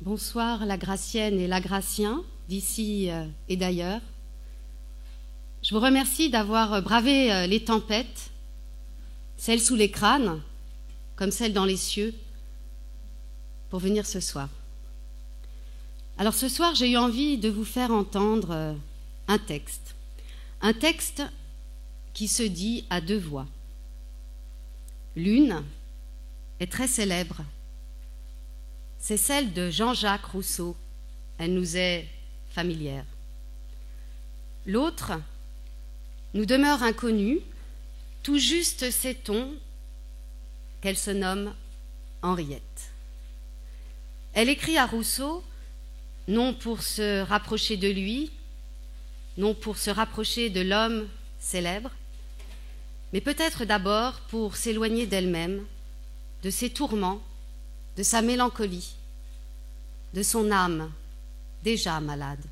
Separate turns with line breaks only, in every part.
Bonsoir la Gracienne et la Gracien, d'ici et d'ailleurs. Je vous remercie d'avoir bravé les tempêtes, celles sous les crânes, comme celles dans les cieux, pour venir ce soir. Alors ce soir, j'ai eu envie de vous faire entendre un texte qui se dit à deux voix. L'une est très célèbre. C'est celle de Jean-Jacques Rousseau. Elle nous est familière. L'autre nous demeure inconnue. Tout juste sait-on qu'elle se nomme Henriette. Elle écrit à Rousseau, non pour se rapprocher de lui, non pour se rapprocher de l'homme célèbre, mais peut-être d'abord pour s'éloigner d'elle-même, de ses tourments, de sa mélancolie, de son âme déjà malade.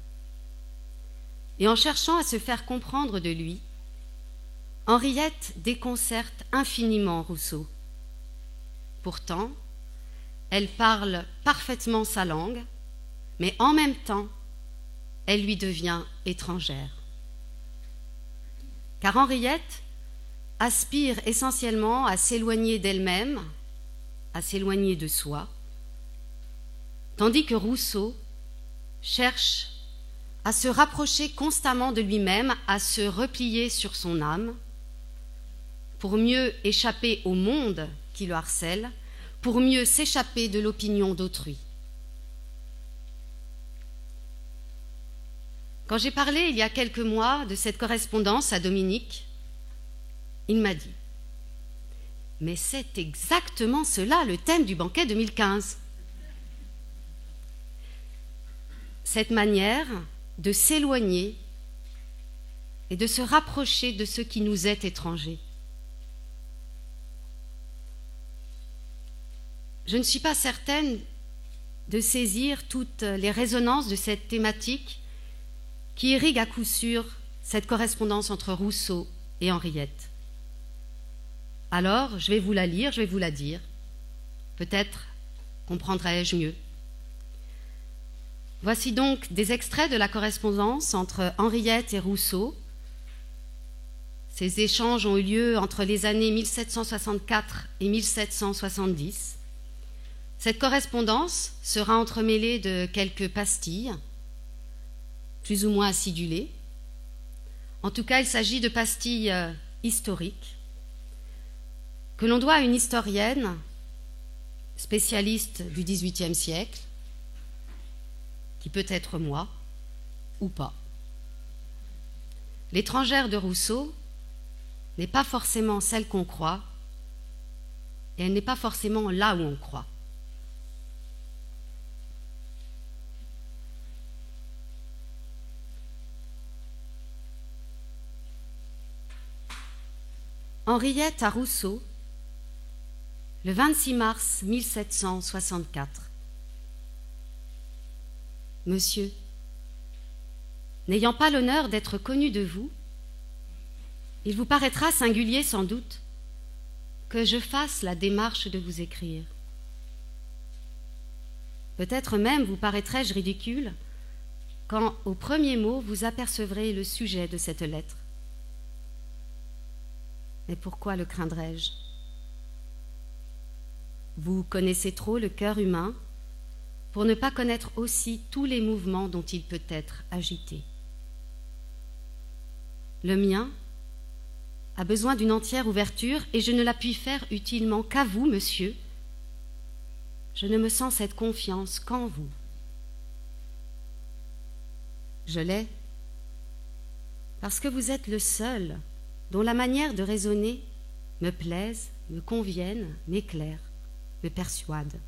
Et en cherchant à se faire comprendre de lui, Henriette déconcerte infiniment Rousseau. Pourtant, elle parle parfaitement sa langue, mais en même temps, elle lui devient étrangère. Car Henriette aspire essentiellement à s'éloigner d'elle-même, à s'éloigner de soi, tandis que Rousseau cherche à se rapprocher constamment de lui-même, à se replier sur son âme, pour mieux échapper au monde qui le harcèle, pour mieux s'échapper de l'opinion d'autrui. Quand j'ai parlé il y a quelques mois de cette correspondance à Dominique, il m'a dit « Mais c'est exactement cela le thème du banquet 2015 ». Cette manière de s'éloigner et de se rapprocher de ce qui nous est étranger. Je ne suis pas certaine de saisir toutes les résonances de cette thématique qui irrigue à coup sûr cette correspondance entre Rousseau et Henriette. Alors, je vais vous la lire, je vais vous la dire. Peut-être comprendrai-je mieux. Voici donc des extraits de la correspondance entre Henriette et Rousseau. Ces échanges ont eu lieu entre les années 1764 et 1770. Cette correspondance sera entremêlée de quelques pastilles, plus ou moins acidulées. En tout cas, il s'agit de pastilles historiques que l'on doit à une historienne spécialiste du XVIIIe siècle, qui peut être moi ou pas. L'étrangère de Rousseau n'est pas forcément celle qu'on croit, et elle n'est pas forcément là où on croit. Henriette à Rousseau, le 26 mars 1764. Monsieur, n'ayant pas l'honneur d'être connu de vous, il vous paraîtra singulier sans doute que je fasse la démarche de vous écrire. Peut-être même vous paraîtrai-je ridicule quand, au premier mot, vous apercevrez le sujet de cette lettre. Mais pourquoi le craindrais-je ? Vous connaissez trop le cœur humain pour ne pas connaître aussi tous les mouvements dont il peut être agité. Le mien a besoin d'une entière ouverture et je ne la puis faire utilement qu'à vous, monsieur. Je ne me sens cette confiance qu'en vous. Je l'ai parce que vous êtes le seul dont la manière de raisonner me plaise, me convienne, m'éclaire, me persuade.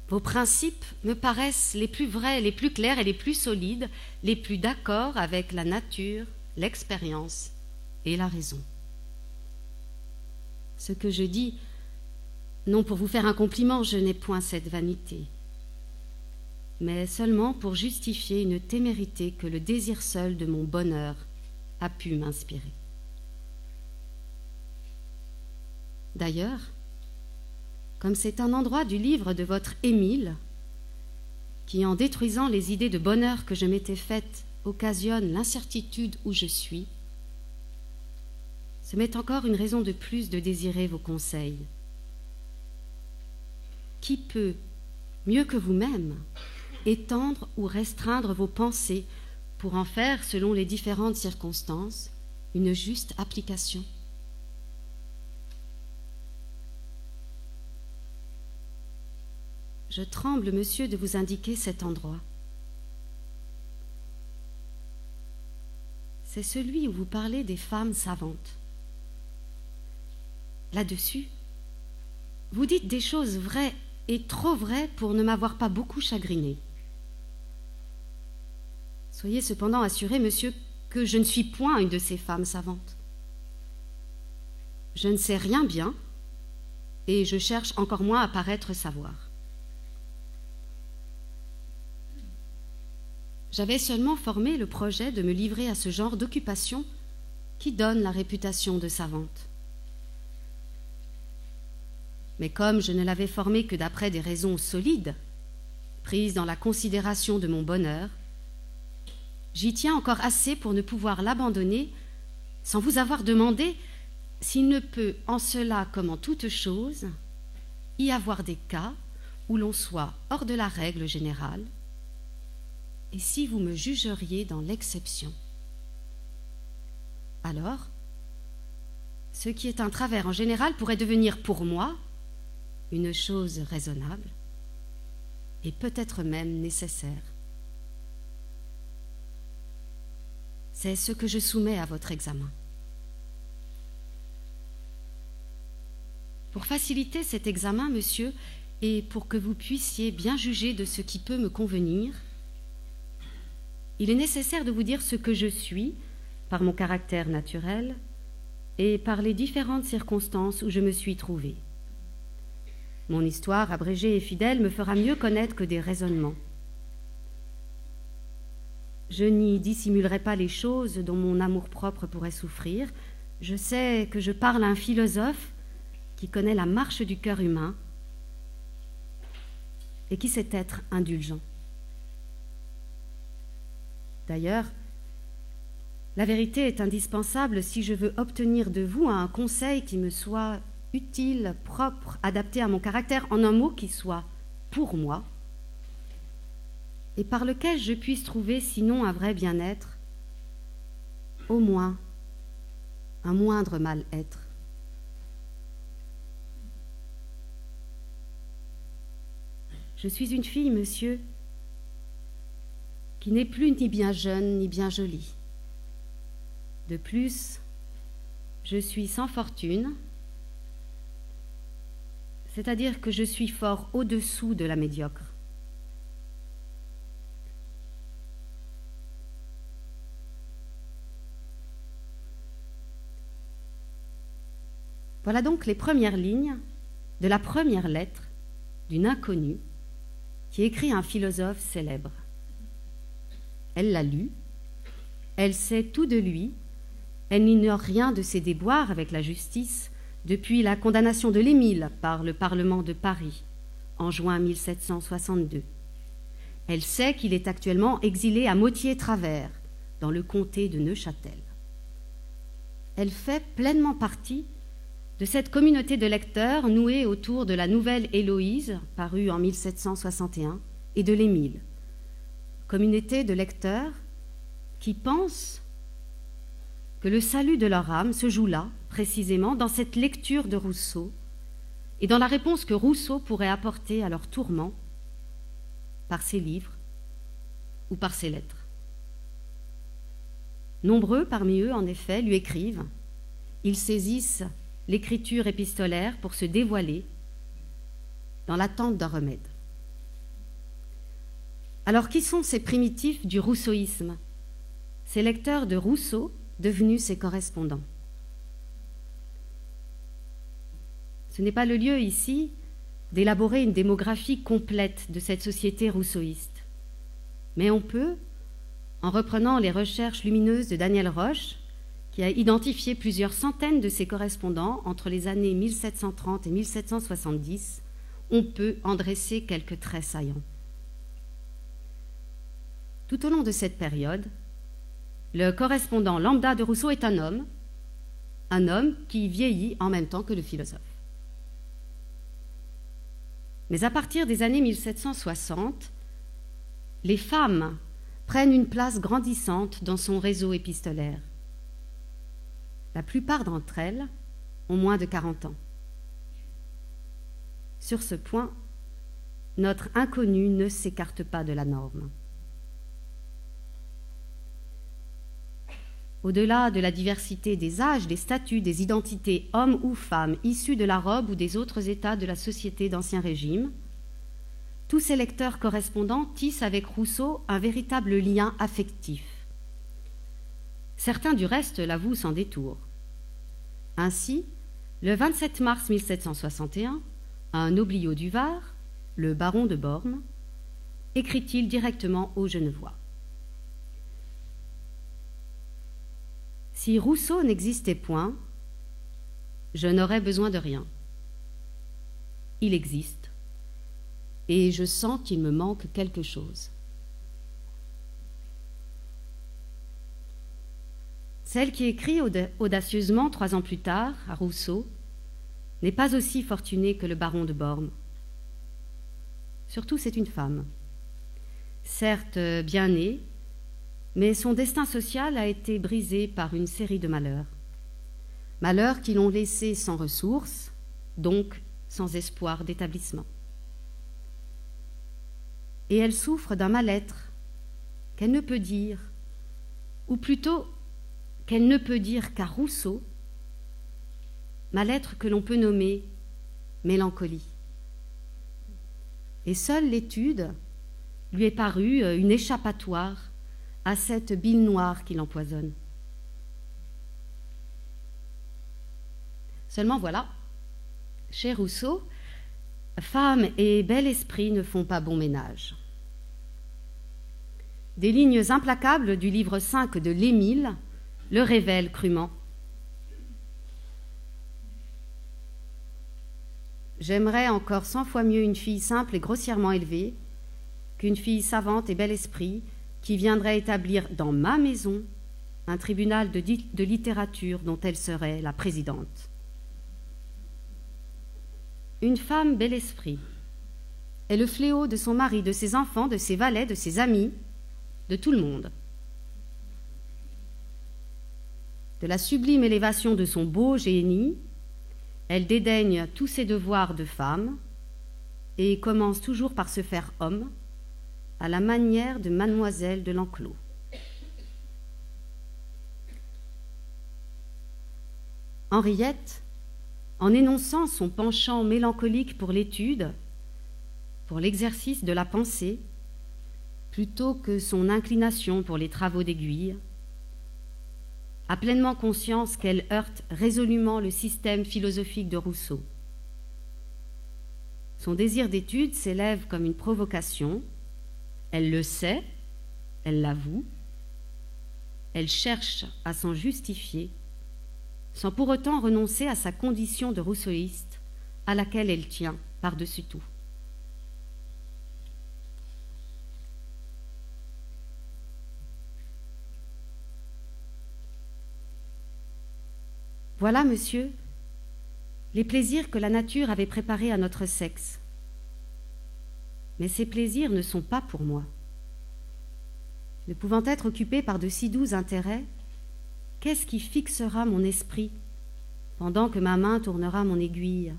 Vos principes me paraissent les plus vrais, les plus clairs et les plus solides, les plus d'accord avec la nature, l'expérience et la raison. Ce que je dis, non pour vous faire un compliment, je n'ai point cette vanité, mais seulement pour justifier une témérité que le désir seul de mon bonheur a pu m'inspirer. D'ailleurs, comme c'est un endroit du livre de votre Émile qui, en détruisant les idées de bonheur que je m'étais faites, occasionne l'incertitude où je suis, ce m'est encore une raison de plus de désirer vos conseils. Qui peut, mieux que vous-même, étendre ou restreindre vos pensées pour en faire, selon les différentes circonstances, une juste application? Je tremble, monsieur, de vous indiquer cet endroit. C'est celui où vous parlez des femmes savantes. Là-dessus, vous dites des choses vraies et trop vraies pour ne m'avoir pas beaucoup chagriné. Soyez cependant assuré, monsieur, que je ne suis point une de ces femmes savantes. Je ne sais rien bien, et je cherche encore moins à paraître savoir. J'avais seulement formé le projet de me livrer à ce genre d'occupation qui donne la réputation de savante. Mais comme je ne l'avais formé que d'après des raisons solides, prises dans la considération de mon bonheur, j'y tiens encore assez pour ne pouvoir l'abandonner sans vous avoir demandé s'il ne peut, en cela comme en toute chose, y avoir des cas où l'on soit hors de la règle générale, et si vous me jugeriez dans l'exception. Alors, ce qui est un travers en général pourrait devenir pour moi une chose raisonnable et peut-être même nécessaire. C'est ce que je soumets à votre examen. Pour faciliter cet examen, monsieur, et pour que vous puissiez bien juger de ce qui peut me convenir, il est nécessaire de vous dire ce que je suis, par mon caractère naturel, et par les différentes circonstances où je me suis trouvée. Mon histoire, abrégée et fidèle, me fera mieux connaître que des raisonnements. Je n'y dissimulerai pas les choses dont mon amour-propre pourrait souffrir. Je sais que je parle à un philosophe qui connaît la marche du cœur humain et qui sait être indulgent. D'ailleurs, la vérité est indispensable si je veux obtenir de vous un conseil qui me soit utile, propre, adapté à mon caractère, en un mot qui soit pour moi, et par lequel je puisse trouver, sinon un vrai bien-être, au moins un moindre mal-être. Je suis une fille, monsieur, qui n'est plus ni bien jeune ni bien jolie. De plus, je suis sans fortune, c'est-à-dire que je suis fort au-dessous de la médiocre. Voilà donc les premières lignes de la première lettre d'une inconnue qui écrit à un philosophe célèbre. Elle l'a lu, elle sait tout de lui, elle n'ignore rien de ses déboires avec la justice depuis la condamnation de l'Émile par le Parlement de Paris en juin 1762. Elle sait qu'il est actuellement exilé à Motier-Travers, dans le comté de Neuchâtel. Elle fait pleinement partie de cette communauté de lecteurs nouée autour de la Nouvelle Héloïse, parue en 1761, et de l'Émile. Communauté de lecteurs qui pensent que le salut de leur âme se joue là, précisément, dans cette lecture de Rousseau et dans la réponse que Rousseau pourrait apporter à leur tourment par ses livres ou par ses lettres. Nombreux parmi eux, en effet, lui écrivent. Ils saisissent l'écriture épistolaire pour se dévoiler dans l'attente d'un remède. Alors, qui sont ces primitifs du rousseauisme, ces lecteurs de Rousseau devenus ses correspondants? Ce n'est pas le lieu ici d'élaborer une démographie complète de cette société rousseauiste, mais on peut, en reprenant les recherches lumineuses de Daniel Roche, qui a identifié plusieurs centaines de ses correspondants entre les années 1730 et 1770, on peut en dresser quelques traits saillants. Tout au long de cette période, le correspondant lambda de Rousseau est un homme qui vieillit en même temps que le philosophe. Mais à partir des années 1760, les femmes prennent une place grandissante dans son réseau épistolaire. La plupart d'entre elles ont moins de 40 ans. Sur ce point, notre inconnu ne s'écarte pas de la norme. Au-delà de la diversité des âges, des statuts, des identités, hommes ou femmes, issus de la robe ou des autres états de la société d'Ancien Régime, tous ces lecteurs correspondants tissent avec Rousseau un véritable lien affectif. Certains, du reste, l'avouent sans détour. Ainsi, le 27 mars 1761, un obliau du Var, le baron de Bormes, écrit-il directement aux Genevois. Si Rousseau n'existait point, je n'aurais besoin de rien. Il existe, et je sens qu'il me manque quelque chose. Celle qui écrit audacieusement 3 ans plus tard à Rousseau n'est pas aussi fortunée que le baron de Bormes. Surtout, c'est une femme. Certes bien née, mais son destin social a été brisé par une série de malheurs. Malheurs qui l'ont laissée sans ressources, donc sans espoir d'établissement. Et elle souffre d'un mal-être qu'elle ne peut dire, ou plutôt qu'elle ne peut dire qu'à Rousseau, mal-être que l'on peut nommer mélancolie. Et seule l'étude lui est parue une échappatoire à cette bile noire qui l'empoisonne. Seulement voilà, chez Rousseau, femme et bel esprit ne font pas bon ménage. Des lignes implacables du livre 5 de l'Émile le révèlent crûment. J'aimerais encore 100 fois mieux une fille simple et grossièrement élevée qu'une fille savante et bel esprit qui viendrait établir dans ma maison un tribunal de littérature dont elle serait la présidente. Une femme bel esprit est le fléau de son mari, de ses enfants, de ses valets, de ses amis, de tout le monde. De la sublime élévation de son beau génie, elle dédaigne tous ses devoirs de femme et commence toujours par se faire homme, à la manière de Mademoiselle de l'Enclos. Henriette, en énonçant son penchant mélancolique pour l'étude, pour l'exercice de la pensée, plutôt que son inclination pour les travaux d'aiguille, a pleinement conscience qu'elle heurte résolument le système philosophique de Rousseau. Son désir d'étude s'élève comme une provocation. Elle le sait, elle l'avoue, elle cherche à s'en justifier, sans pour autant renoncer à sa condition de rousseauiste, à laquelle elle tient par-dessus tout. Voilà, monsieur, les plaisirs que la nature avait préparés à notre sexe. Mais ces plaisirs ne sont pas pour moi. Ne pouvant être occupé par de si doux intérêts, qu'est-ce qui fixera mon esprit pendant que ma main tournera mon aiguille?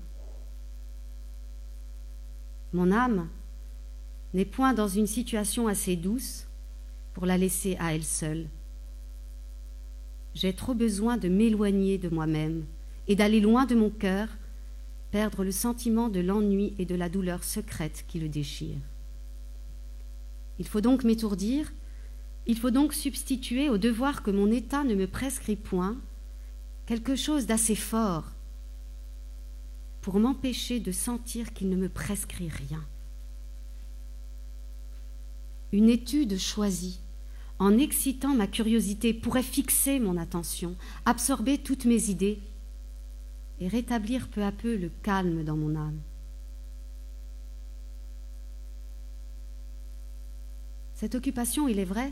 Mon âme n'est point dans une situation assez douce pour la laisser à elle seule. J'ai trop besoin de m'éloigner de moi-même et d'aller loin de mon cœur, perdre le sentiment de l'ennui et de la douleur secrète qui le déchire. Il faut donc m'étourdir, il faut donc substituer au devoir que mon état ne me prescrit point quelque chose d'assez fort pour m'empêcher de sentir qu'il ne me prescrit rien. Une étude choisie, en excitant ma curiosité, pourrait fixer mon attention, absorber toutes mes idées et rétablir peu à peu le calme dans mon âme. Cette occupation, il est vrai,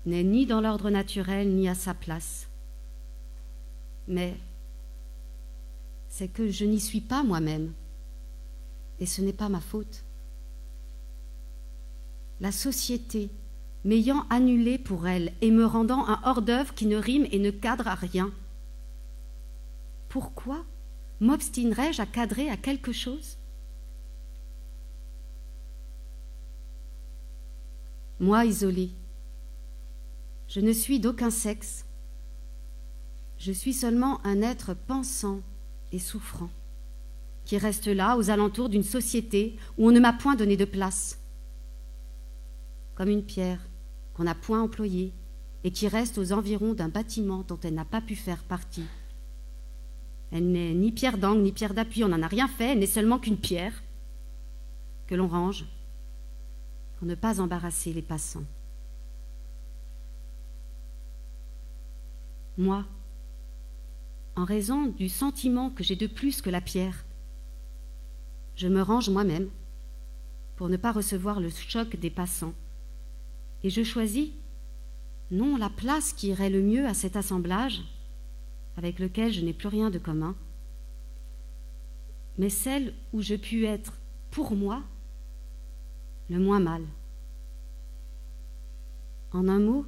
n'est ni dans l'ordre naturel ni à sa place. Mais c'est que je n'y suis pas moi-même, et ce n'est pas ma faute. La société m'ayant annulé pour elle et me rendant un hors-d'œuvre qui ne rime et ne cadre à rien. Pourquoi m'obstinerais-je à cadrer à quelque chose? Moi isolée, je ne suis d'aucun sexe. Je suis seulement un être pensant et souffrant, qui reste là aux alentours d'une société où on ne m'a point donné de place, comme une pierre qu'on n'a point employée et qui reste aux environs d'un bâtiment dont elle n'a pas pu faire partie. Elle n'est ni pierre d'angle ni pierre d'appui, on n'en a rien fait, elle n'est seulement qu'une pierre que l'on range pour ne pas embarrasser les passants. Moi, en raison du sentiment que j'ai de plus que la pierre, je me range moi-même pour ne pas recevoir le choc des passants. Et je choisis non la place qui irait le mieux à cet assemblage, avec lequel je n'ai plus rien de commun, mais celle où je puis être, pour moi, le moins mal. En un mot,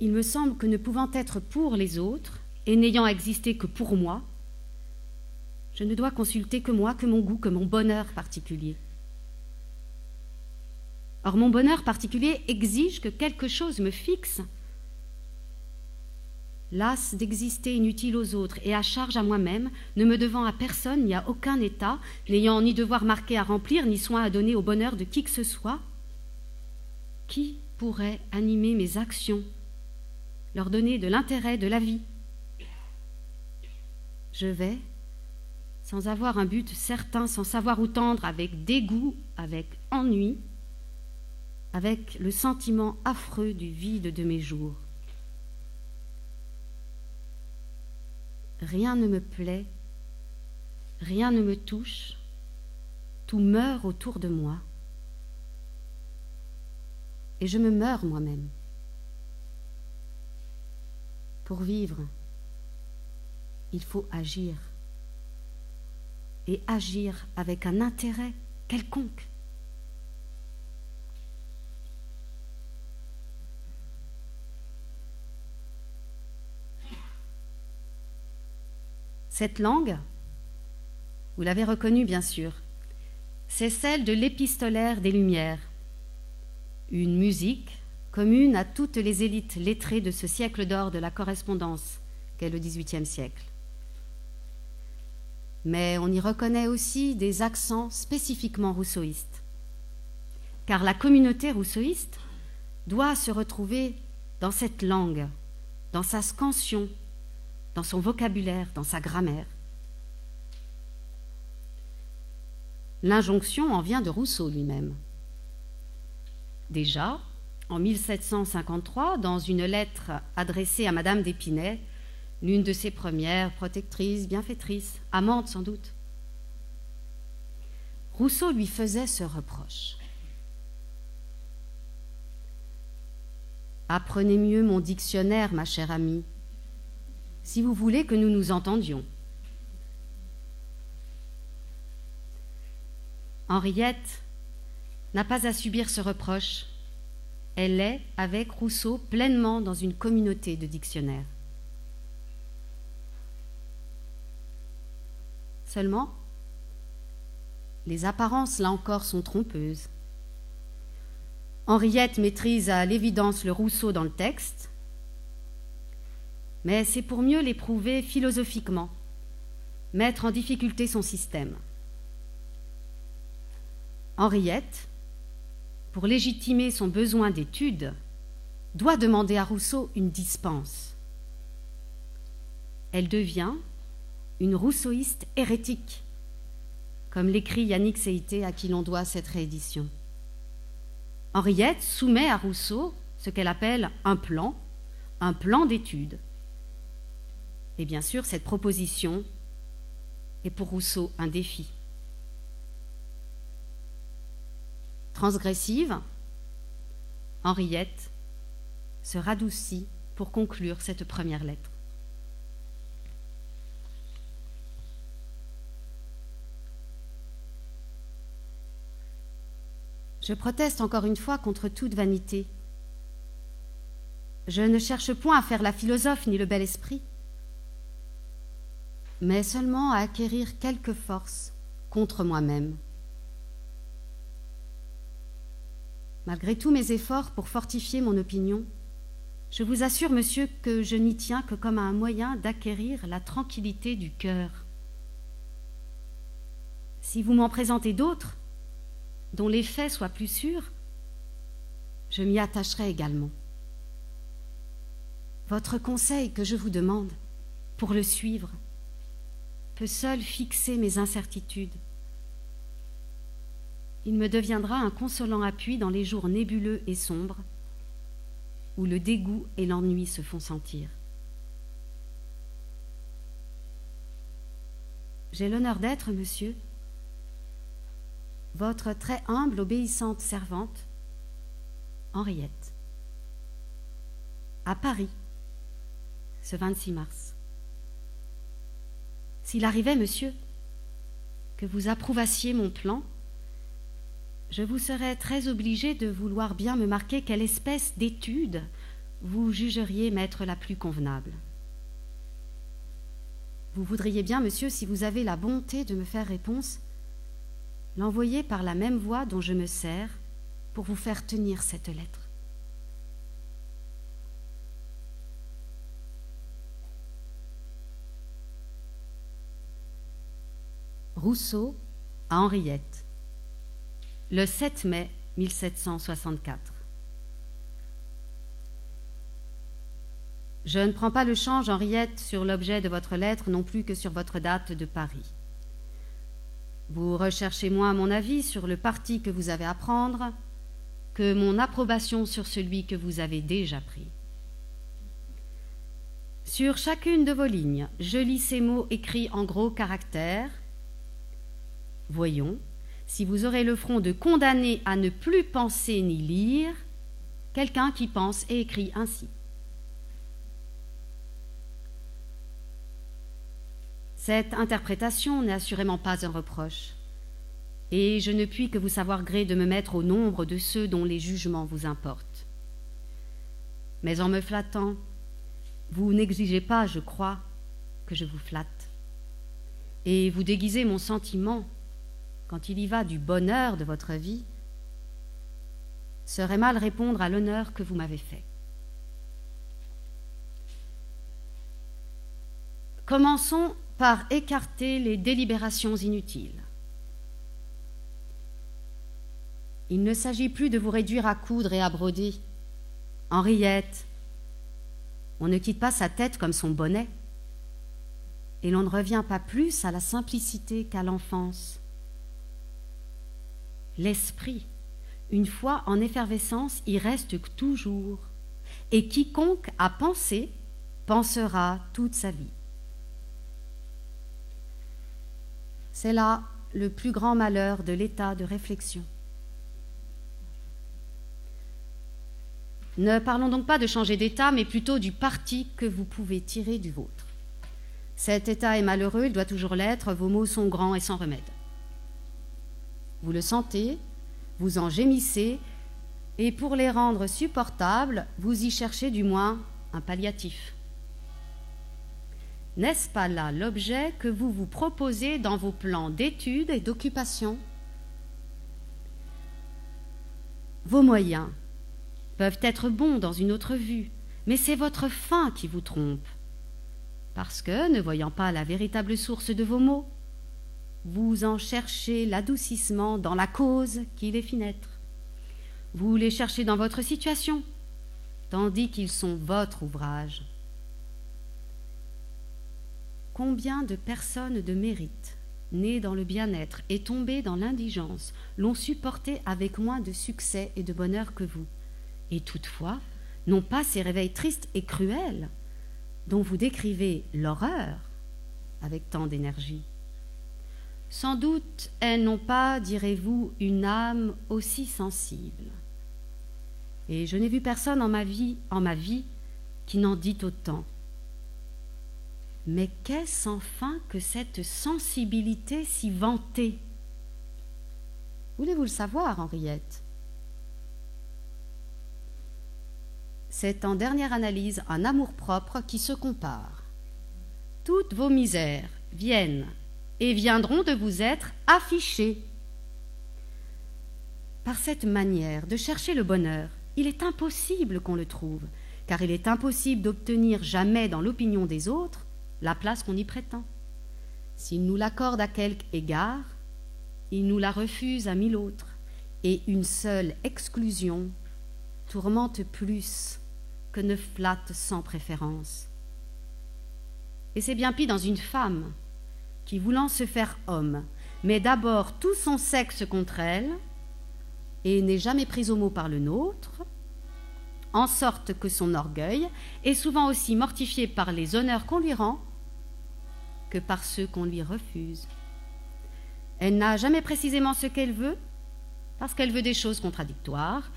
il me semble que ne pouvant être pour les autres, et n'ayant existé que pour moi, je ne dois consulter que moi, que mon goût, que mon bonheur particulier. Or, mon bonheur particulier exige que quelque chose me fixe. Lasse d'exister inutile aux autres et à charge à moi-même, ne me devant à personne ni à aucun état, n'ayant ni devoir marqué à remplir, ni soin à donner au bonheur de qui que ce soit, qui pourrait animer mes actions, leur donner de l'intérêt de la vie? Je vais, sans avoir un but certain, sans savoir où tendre, avec dégoût, avec ennui, avec le sentiment affreux du vide de mes jours. Rien ne me plaît, rien ne me touche, tout meurt autour de moi, et je me meurs moi-même. Pour vivre, il faut agir, et agir avec un intérêt quelconque. Cette langue, vous l'avez reconnue bien sûr, c'est celle de l'épistolaire des Lumières, une musique commune à toutes les élites lettrées de ce siècle d'or de la correspondance qu'est le XVIIIe siècle. Mais on y reconnaît aussi des accents spécifiquement rousseauistes, car la communauté rousseauiste doit se retrouver dans cette langue, dans sa scansion, dans son vocabulaire, dans sa grammaire. L'injonction en vient de Rousseau lui-même. Déjà, en 1753, dans une lettre adressée à Madame d'Épinay, l'une de ses premières protectrices, bienfaitrices, amante sans doute, Rousseau lui faisait ce reproche. « Apprenez mieux mon dictionnaire, ma chère amie, si vous voulez que nous nous entendions. » Henriette n'a pas à subir ce reproche. Elle est, avec Rousseau, pleinement dans une communauté de dictionnaires. Seulement, les apparences, là encore, sont trompeuses. Henriette maîtrise à l'évidence le Rousseau dans le texte, mais c'est pour mieux l'éprouver philosophiquement, mettre en difficulté son système. Henriette, pour légitimer son besoin d'étude, doit demander à Rousseau une dispense. Elle devient une rousseauiste hérétique, comme l'écrit Yannick Seïté, à qui l'on doit cette réédition. Henriette soumet à Rousseau ce qu'elle appelle un plan d'étude. Et bien sûr, cette proposition est pour Rousseau un défi. transgressive, Henriette se radoucit pour conclure cette première lettre. Je proteste encore une fois contre toute vanité. Je ne cherche point à faire la philosophe ni le bel esprit, mais seulement à acquérir quelque force contre moi-même. Malgré tous mes efforts pour fortifier mon opinion, je vous assure, monsieur, que je n'y tiens que comme à un moyen d'acquérir la tranquillité du cœur. Si vous m'en présentez d'autres, dont les faits soient plus sûrs, je m'y attacherai également. Votre conseil que je vous demande, pour le suivre, peut seul fixer mes incertitudes. Il me deviendra un consolant appui dans les jours nébuleux et sombres, où le dégoût et l'ennui se font sentir. J'ai l'honneur d'être, monsieur, votre très humble, obéissante servante, Henriette. À Paris, ce 26 mars. S'il arrivait, monsieur, que vous approuvassiez mon plan, je vous serais très obligée de vouloir bien me marquer quelle espèce d'étude vous jugeriez m'être la plus convenable. Vous voudriez bien, monsieur, si vous avez la bonté de me faire réponse, l'envoyer par la même voie dont je me sers pour vous faire tenir cette lettre. Rousseau à Henriette, le 7 mai 1764. Je ne prends pas le change, Henriette, sur l'objet de votre lettre, non plus que sur votre date de Paris. Vous recherchez moins mon avis sur le parti que vous avez à prendre que mon approbation sur celui que vous avez déjà pris. Sur chacune de vos lignes, je lis ces mots écrits en gros caractères. Voyons si vous aurez le front de condamner à ne plus penser ni lire quelqu'un qui pense et écrit ainsi. Cette interprétation n'est assurément pas un reproche, et je ne puis que vous savoir gré de me mettre au nombre de ceux dont les jugements vous importent. Mais en me flattant, vous n'exigez pas, je crois, que je vous flatte, et vous déguisez mon sentiment quand il y va du bonheur de votre vie, serait mal répondre à l'honneur que vous m'avez fait. Commençons par écarter les délibérations inutiles. Il ne s'agit plus de vous réduire à coudre et à broder. Henriette, on ne quitte pas sa tête comme son bonnet, et l'on ne revient pas plus à la simplicité qu'à l'enfance. L'esprit, une fois en effervescence, y reste toujours, et quiconque a pensé, pensera toute sa vie. C'est là le plus grand malheur de l'état de réflexion. Ne parlons donc pas de changer d'état, mais plutôt du parti que vous pouvez tirer du vôtre. Cet état est malheureux, il doit toujours l'être, vos maux sont grands et sans remède. Vous le sentez, vous en gémissez, et pour les rendre supportables, vous y cherchez du moins un palliatif. N'est-ce pas là l'objet que vous vous proposez dans vos plans d'études et d'occupation? Vos moyens peuvent être bons dans une autre vue, mais c'est votre fin qui vous trompe, parce que, ne voyant pas la véritable source de vos maux, vous en cherchez l'adoucissement dans la cause qui les fit naître. Vous les cherchez dans votre situation, tandis qu'ils sont votre ouvrage. Combien de personnes de mérite, nées dans le bien-être et tombées dans l'indigence, l'ont supporté avec moins de succès et de bonheur que vous, et toutefois n'ont pas ces réveils tristes et cruels dont vous décrivez l'horreur avec tant d'énergie. Sans doute elles n'ont pas, direz-vous, une âme aussi sensible. Et je n'ai vu personne en ma vie qui n'en dit autant. Mais qu'est-ce enfin que cette sensibilité si vantée? Voulez-vous le savoir, Henriette? C'est en dernière analyse un amour-propre qui se compare. Toutes vos misères viennent et viendront de vous être affichées. Par cette manière de chercher le bonheur, il est impossible qu'on le trouve, car il est impossible d'obtenir jamais dans l'opinion des autres la place qu'on y prétend. S'il nous l'accorde à quelque égard, il nous la refuse à 1000 autres, et une seule exclusion tourmente plus que ne flatte sans préférence. Et c'est bien pis dans une femme qui, voulant se faire homme, met d'abord tout son sexe contre elle et n'est jamais prise au mot par le nôtre, en sorte que son orgueil est souvent aussi mortifié par les honneurs qu'on lui rend que par ceux qu'on lui refuse. Elle n'a jamais précisément ce qu'elle veut, parce qu'elle veut des choses contradictoires,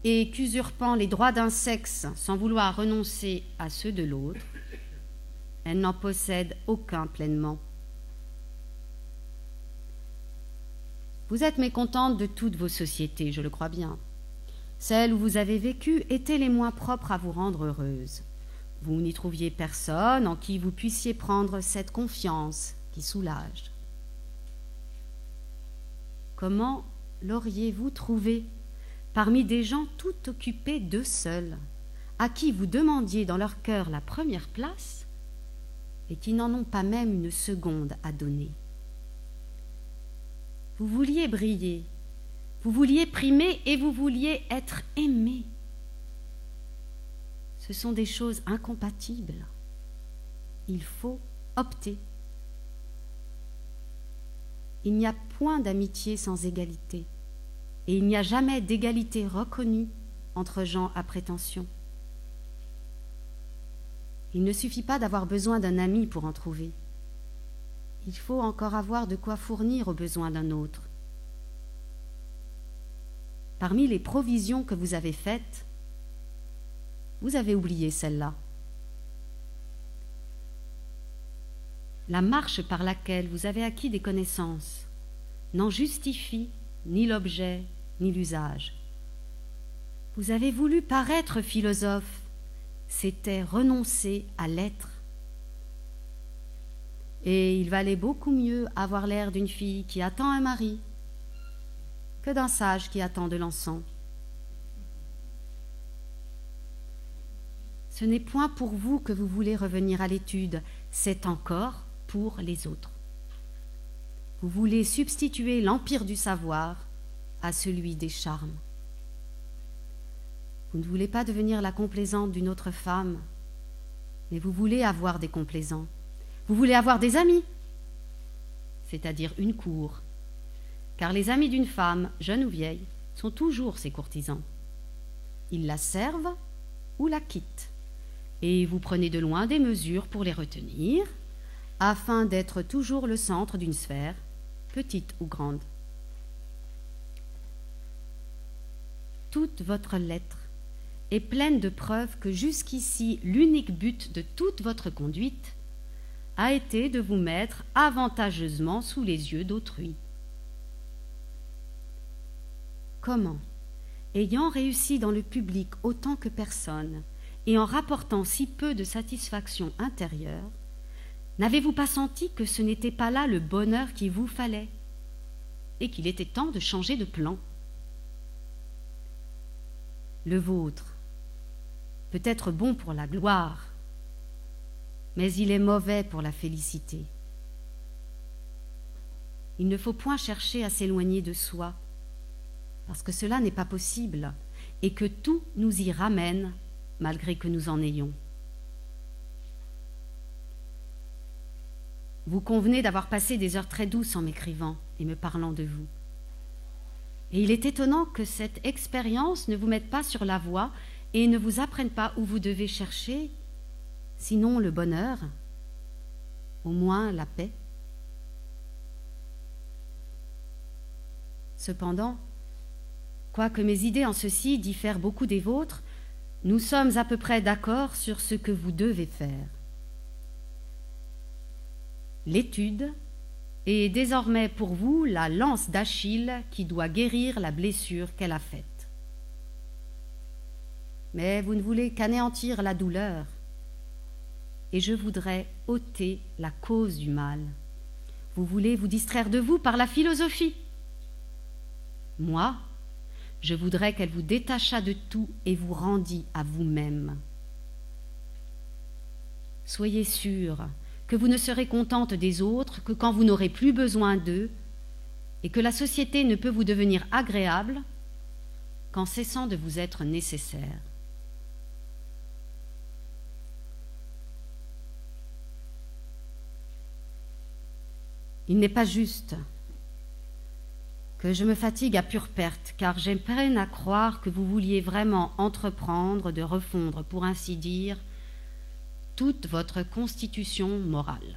et qu'usurpant les droits d'un sexe sans vouloir renoncer à ceux de l'autre, elle n'en possède aucun pleinement. Vous êtes mécontente de toutes vos sociétés, je le crois bien. Celles où vous avez vécu étaient les moins propres à vous rendre heureuse. Vous n'y trouviez personne en qui vous puissiez prendre cette confiance qui soulage. Comment l'auriez-vous trouvé parmi des gens tout occupés d'eux seuls, à qui vous demandiez dans leur cœur la première place et qui n'en ont pas même une seconde à donner? Vous vouliez briller, vous vouliez primer et vous vouliez être aimé. Ce sont des choses incompatibles. Il faut opter. Il n'y a point d'amitié sans égalité, et il n'y a jamais d'égalité reconnue entre gens à prétention. Il ne suffit pas d'avoir besoin d'un ami pour en trouver. Il faut encore avoir de quoi fournir aux besoins d'un autre. Parmi les provisions que vous avez faites, vous avez oublié celle-là. La marche par laquelle vous avez acquis des connaissances n'en justifie ni l'objet ni l'usage. Vous avez voulu paraître philosophe, c'était renoncer à l'être. Et il valait beaucoup mieux avoir l'air d'une fille qui attend un mari que d'un sage qui attend de l'encens. Ce n'est point pour vous que vous voulez revenir à l'étude, c'est encore pour les autres. Vous voulez substituer l'empire du savoir à celui des charmes. Vous ne voulez pas devenir la complaisante d'une autre femme, mais vous voulez avoir des complaisants. Vous voulez avoir des amis, c'est-à-dire une cour, car les amis d'une femme, jeune ou vieille, sont toujours ses courtisans. Ils la servent ou la quittent, et vous prenez de loin des mesures pour les retenir, afin d'être toujours le centre d'une sphère, petite ou grande. Toute votre lettre est pleine de preuves que jusqu'ici l'unique but de toute votre conduite a été de vous mettre avantageusement sous les yeux d'autrui. Comment, ayant réussi dans le public autant que personne et en rapportant si peu de satisfaction intérieure, n'avez-vous pas senti que ce n'était pas là le bonheur qu'il vous fallait et qu'il était temps de changer de plan? Le vôtre peut être bon pour la gloire, mais il est mauvais pour la félicité. Il ne faut point chercher à s'éloigner de soi, parce que cela n'est pas possible, et que tout nous y ramène, malgré que nous en ayons. Vous convenez d'avoir passé des heures très douces en m'écrivant et me parlant de vous. Et il est étonnant que cette expérience ne vous mette pas sur la voie et ne vous apprenne pas où vous devez chercher, sinon le bonheur, au moins la paix. Cependant, quoique mes idées en ceci diffèrent beaucoup des vôtres, nous sommes à peu près d'accord sur ce que vous devez faire. L'étude est désormais pour vous la lance d'Achille qui doit guérir la blessure qu'elle a faite. Mais vous ne voulez qu'anéantir la douleur, et je voudrais ôter la cause du mal. Vous voulez vous distraire de vous par la philosophie. Moi, je voudrais qu'elle vous détachât de tout et vous rendît à vous-même. Soyez sûrs que vous ne serez contente des autres que quand vous n'aurez plus besoin d'eux, et que la société ne peut vous devenir agréable qu'en cessant de vous être nécessaire. Il n'est pas juste que je me fatigue à pure perte, car j'ai peine à croire que vous vouliez vraiment entreprendre de refondre, pour ainsi dire, toute votre constitution morale.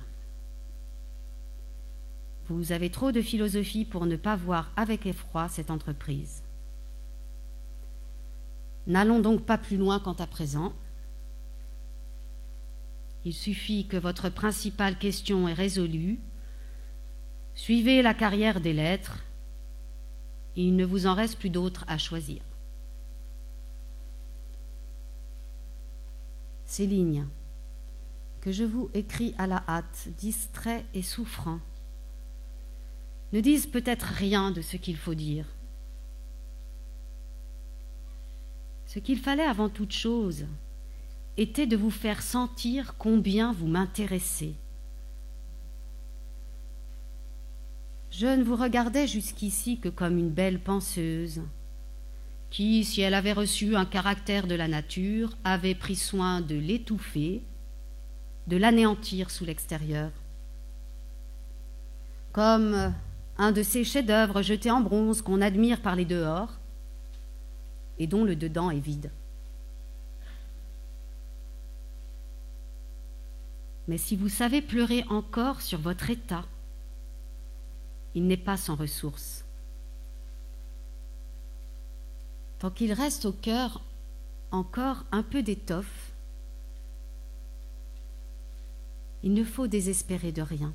Vous avez trop de philosophie pour ne pas voir avec effroi cette entreprise. N'allons donc pas plus loin quant à présent. Il suffit que votre principale question est résolue. Suivez la carrière des lettres, et il ne vous en reste plus d'autres à choisir. Ces lignes que je vous écris à la hâte, distraits et souffrants, ne disent peut-être rien de ce qu'il faut dire. Ce qu'il fallait avant toute chose était de vous faire sentir combien vous m'intéressez. Je ne vous regardais jusqu'ici que comme une belle penseuse, qui, si elle avait reçu un caractère de la nature, avait pris soin de l'étouffer, de l'anéantir sous l'extérieur. Comme un de ces chefs-d'œuvre jetés en bronze qu'on admire par les dehors et dont le dedans est vide. Mais si vous savez pleurer encore sur votre état, il n'est pas sans ressources. Tant qu'il reste au cœur encore un peu d'étoffe, il ne faut désespérer de rien.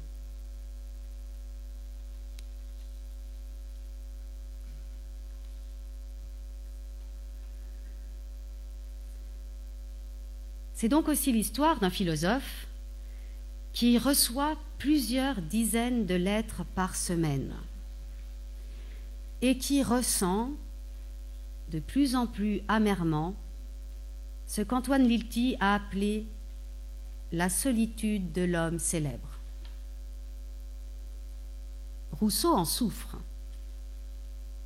C'est donc aussi l'histoire d'un philosophe qui reçoit plusieurs dizaines de lettres par semaine et qui ressent de plus en plus amèrement ce qu'Antoine Lilti a appelé la solitude de l'homme célèbre. Rousseau en souffre,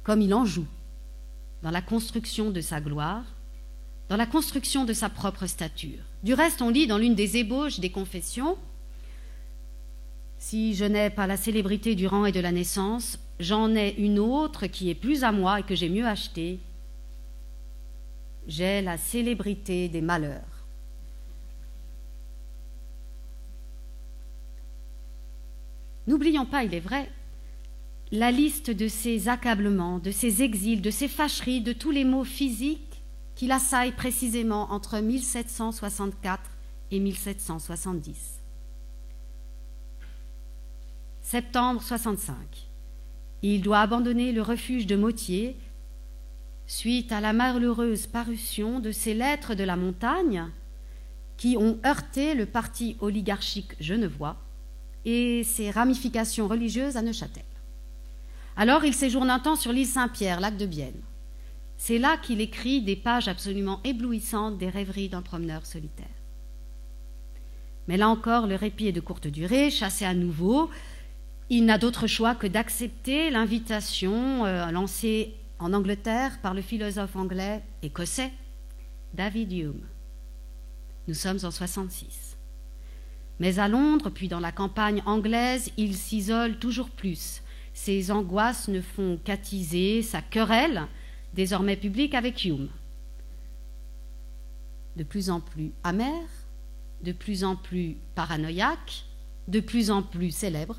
comme il en joue, dans la construction de sa gloire, dans la construction de sa propre stature. Du reste, on lit dans l'une des ébauches des Confessions: si je n'ai pas la célébrité du rang et de la naissance, j'en ai une autre qui est plus à moi et que j'ai mieux achetée. J'ai la célébrité des malheurs. N'oublions pas, il est vrai, la liste de ces accablements, de ces exils, de ces fâcheries, de tous les maux physiques qui l'assaillent précisément entre 1764 et 1770. Septembre 65. Il doit abandonner le refuge de Motier suite à la malheureuse parution de ces lettres de la montagne qui ont heurté le parti oligarchique genevois et ses ramifications religieuses à Neuchâtel. Alors il séjourne un temps sur l'île Saint-Pierre, lac de Bienne. C'est là qu'il écrit des pages absolument éblouissantes des rêveries d'un promeneur solitaire. Mais là encore, le répit est de courte durée. Chassé à nouveau, il n'a d'autre choix que d'accepter l'invitation lancée en Angleterre par le philosophe anglais écossais David Hume. Nous sommes en 66. Mais à Londres, puis dans la campagne anglaise, il s'isole toujours plus. Ses angoisses ne font qu'attiser sa querelle, désormais publique, avec Hume. De plus en plus amer, de plus en plus paranoïaque, de plus en plus célèbre,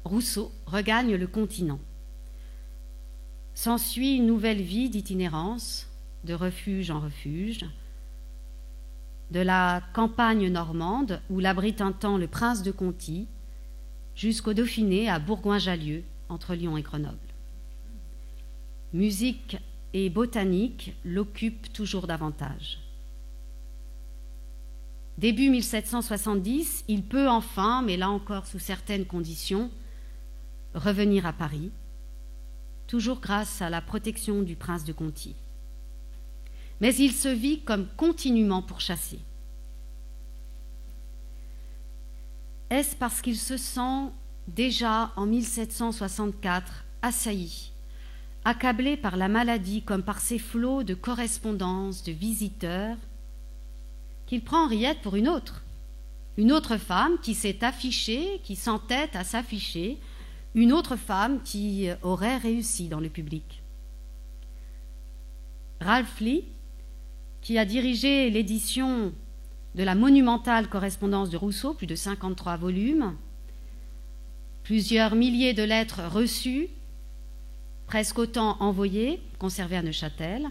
Rousseau regagne le continent. S'ensuit une nouvelle vie d'itinérance, de refuge en refuge, de la campagne normande où l'abrite un temps le prince de Conti, jusqu'au Dauphiné à Bourgoin-Jallieu, entre Lyon et Grenoble. Musique et botanique l'occupent toujours davantage. Début 1770, il peut enfin, mais là encore sous certaines conditions, revenir à Paris, toujours grâce à la protection du prince de Conti. Mais il se vit comme continuellement pourchassé. Est-ce parce qu'il se sent déjà en 1764 assailli, accablé par la maladie comme par ces flots de correspondances, de visiteurs, qu'il prend Henriette pour une autre femme qui s'est affichée, qui s'entête à s'afficher, une autre femme qui aurait réussi dans le public. Ralph Lee, qui a dirigé l'édition de la monumentale correspondance de Rousseau, plus de 53 volumes, plusieurs milliers de lettres reçues, presque autant envoyées, conservées à Neuchâtel,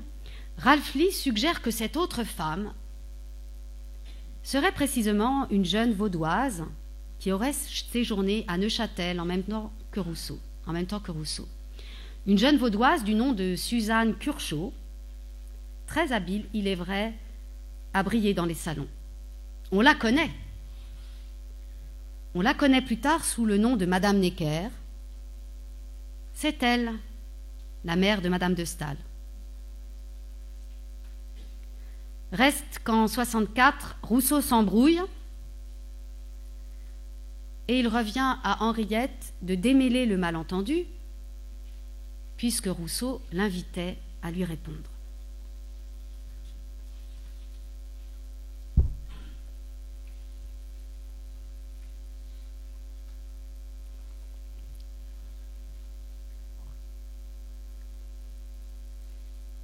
Ralph Lee suggère que cette autre femme serait précisément une jeune vaudoise qui aurait séjourné à Neuchâtel en même temps que Rousseau. Une jeune vaudoise du nom de Suzanne Curchod, très habile, il est vrai, à briller dans les salons. On la connaît plus tard sous le nom de Madame Necker. C'est elle, la mère de Madame de Staël. Reste qu'en 64, Rousseau s'embrouille et il revient à Henriette de démêler le malentendu, puisque Rousseau l'invitait à lui répondre.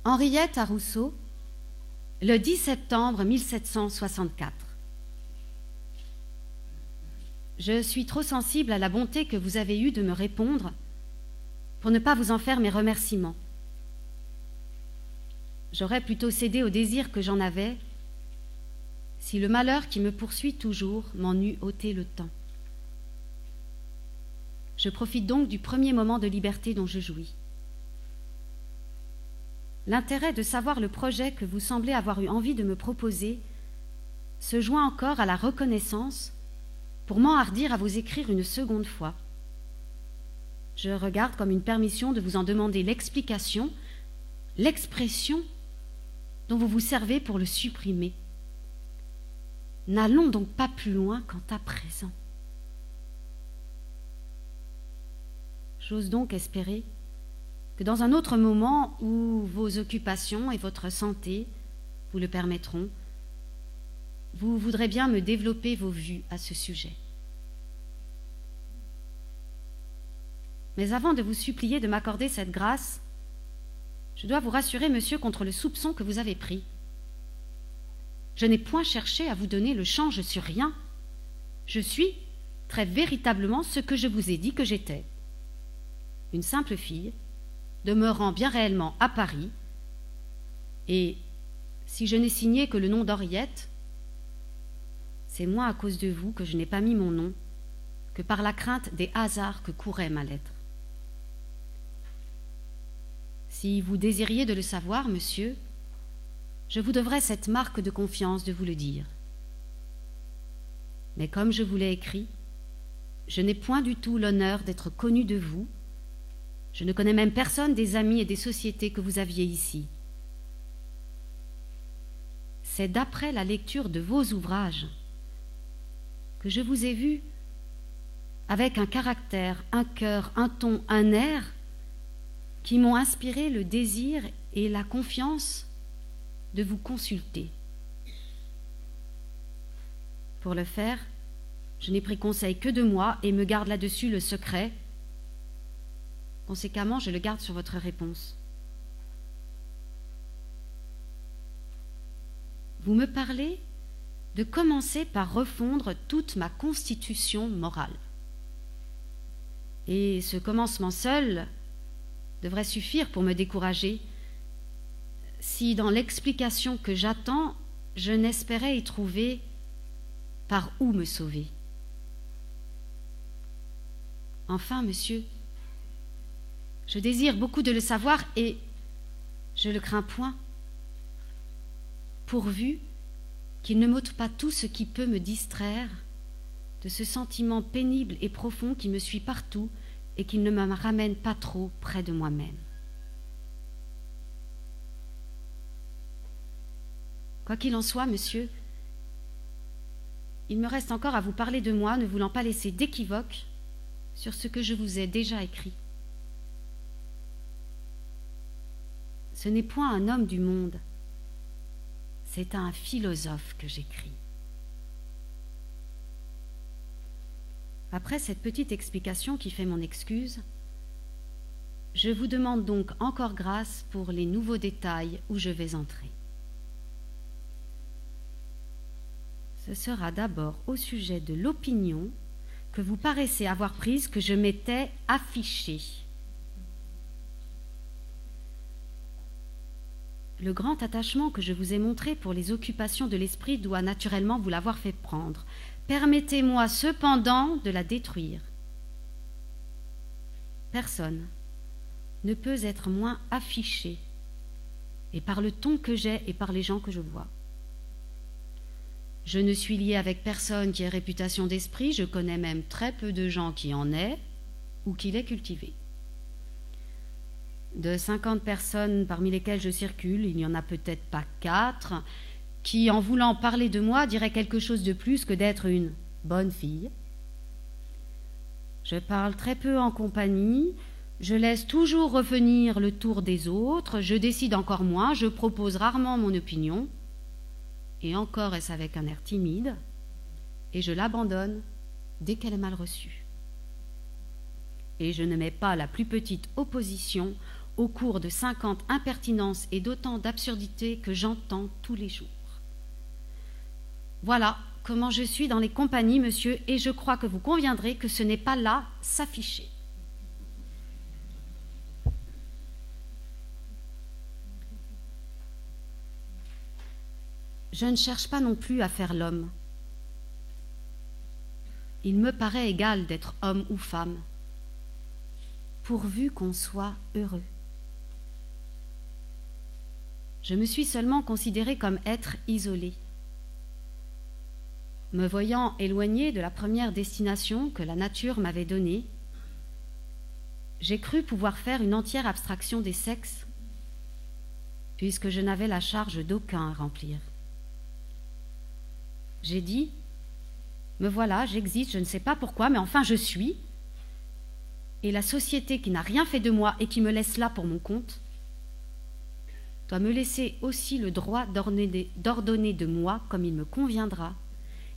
Henriette à Rousseau, le 10 septembre 1764. Je suis trop sensible à la bonté que vous avez eue de me répondre pour ne pas vous en faire mes remerciements. J'aurais plutôt cédé au désir que j'en avais si le malheur qui me poursuit toujours m'en eût ôté le temps. Je profite donc du premier moment de liberté dont je jouis. L'intérêt de savoir le projet que vous semblez avoir eu envie de me proposer se joint encore à la reconnaissance pour m'enhardir à vous écrire une seconde fois. Je regarde comme une permission de vous en demander l'explication, l'expression dont vous vous servez pour le supprimer. N'allons donc pas plus loin quant à présent. J'ose donc espérer que dans un autre moment où vos occupations et votre santé vous le permettront, vous voudrez bien me développer vos vues à ce sujet. Mais avant de vous supplier de m'accorder cette grâce, je dois vous rassurer, monsieur, contre le soupçon que vous avez pris. Je n'ai point cherché à vous donner le change sur rien. Je suis très véritablement ce que je vous ai dit que j'étais. Une simple fille, demeurant bien réellement à Paris, et si je n'ai signé que le nom d'Henriette, c'est moins à cause de vous que je n'ai pas mis mon nom que par la crainte des hasards que courait ma lettre. Si vous désiriez de le savoir, monsieur, je vous devrais cette marque de confiance de vous le dire. Mais comme je vous l'ai écrit, je n'ai point du tout l'honneur d'être connu de vous. Je ne connais même personne des amis et des sociétés que vous aviez ici. C'est d'après la lecture de vos ouvrages que je vous ai vu avec un caractère, un cœur, un ton, un air qui m'ont inspiré le désir et la confiance de vous consulter. Pour le faire, je n'ai pris conseil que de moi et me garde là-dessus le secret. Conséquemment, je le garde sur votre réponse. Vous me parlez de commencer par refondre toute ma constitution morale. Et ce commencement seul devrait suffire pour me décourager, si dans l'explication que j'attends, je n'espérais y trouver par où me sauver. Enfin, monsieur, je désire beaucoup de le savoir et je le crains point, pourvu qu'il ne m'ôte pas tout ce qui peut me distraire de ce sentiment pénible et profond qui me suit partout et qu'il ne me ramène pas trop près de moi-même. Quoi qu'il en soit, monsieur, il me reste encore à vous parler de moi, ne voulant pas laisser d'équivoque sur ce que je vous ai déjà écrit. Ce n'est point un homme du monde, c'est à un philosophe que j'écris. Après cette petite explication qui fait mon excuse, je vous demande donc encore grâce pour les nouveaux détails où je vais entrer. Ce sera d'abord au sujet de l'opinion que vous paraissez avoir prise que je m'étais affichée. Le grand attachement que je vous ai montré pour les occupations de l'esprit doit naturellement vous l'avoir fait prendre. Permettez-moi cependant de la détruire. Personne ne peut être moins affiché, et par le ton que j'ai et par les gens que je vois. Je ne suis lié avec personne qui ait réputation d'esprit, je connais même très peu de gens qui en aient ou qui l'aient cultivé. De 50 personnes parmi lesquelles je circule, il n'y en a peut-être pas 4 qui, en voulant parler de moi, diraient quelque chose de plus que d'être une bonne fille. Je parle très peu en compagnie, je laisse toujours revenir le tour des autres, je décide encore moins, je propose rarement mon opinion, et encore est-ce avec un air timide, et je l'abandonne dès qu'elle est mal reçue. Et je ne mets pas la plus petite opposition au cours de 50 impertinences et d'autant d'absurdités que j'entends tous les jours. Voilà comment je suis dans les compagnies, monsieur, et je crois que vous conviendrez que ce n'est pas là s'afficher. Je ne cherche pas non plus à faire l'homme. Il me paraît égal d'être homme ou femme, pourvu qu'on soit heureux. Je me suis seulement considéré comme être isolé. Me voyant éloigné de la première destination que la nature m'avait donnée, j'ai cru pouvoir faire une entière abstraction des sexes, puisque je n'avais la charge d'aucun à remplir. J'ai dit, me voilà, j'existe, je ne sais pas pourquoi, mais enfin je suis, et la société qui n'a rien fait de moi et qui me laisse là pour mon compte, doit me laisser aussi le droit d'ordonner de moi comme il me conviendra,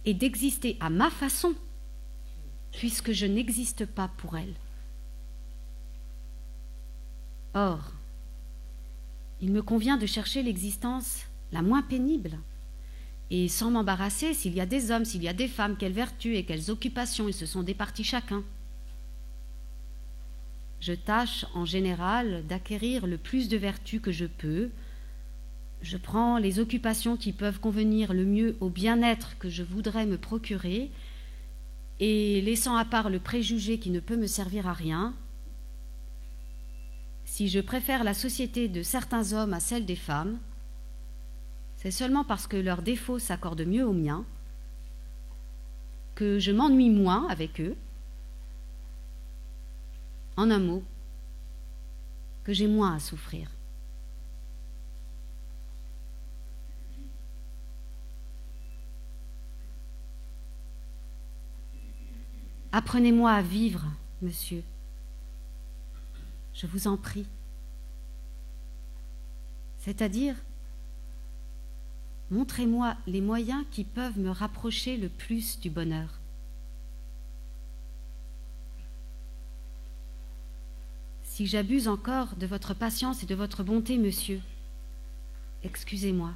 et d'exister à ma façon, puisque je n'existe pas pour elle. Or, il me convient de chercher l'existence la moins pénible, et sans m'embarrasser s'il y a des hommes, s'il y a des femmes, quelles vertus et quelles occupations ils se sont départis chacun. Je tâche en général d'acquérir le plus de vertus que je peux. Je prends les occupations qui peuvent convenir le mieux au bien-être que je voudrais me procurer, et laissant à part le préjugé qui ne peut me servir à rien, si je préfère la société de certains hommes à celle des femmes, c'est seulement parce que leurs défauts s'accordent mieux aux miens, que je m'ennuie moins avec eux, en un mot, que j'ai moins à souffrir. Apprenez-moi à vivre, monsieur, je vous en prie. C'est-à-dire, montrez-moi les moyens qui peuvent me rapprocher le plus du bonheur. Si j'abuse encore de votre patience et de votre bonté, monsieur, excusez-moi.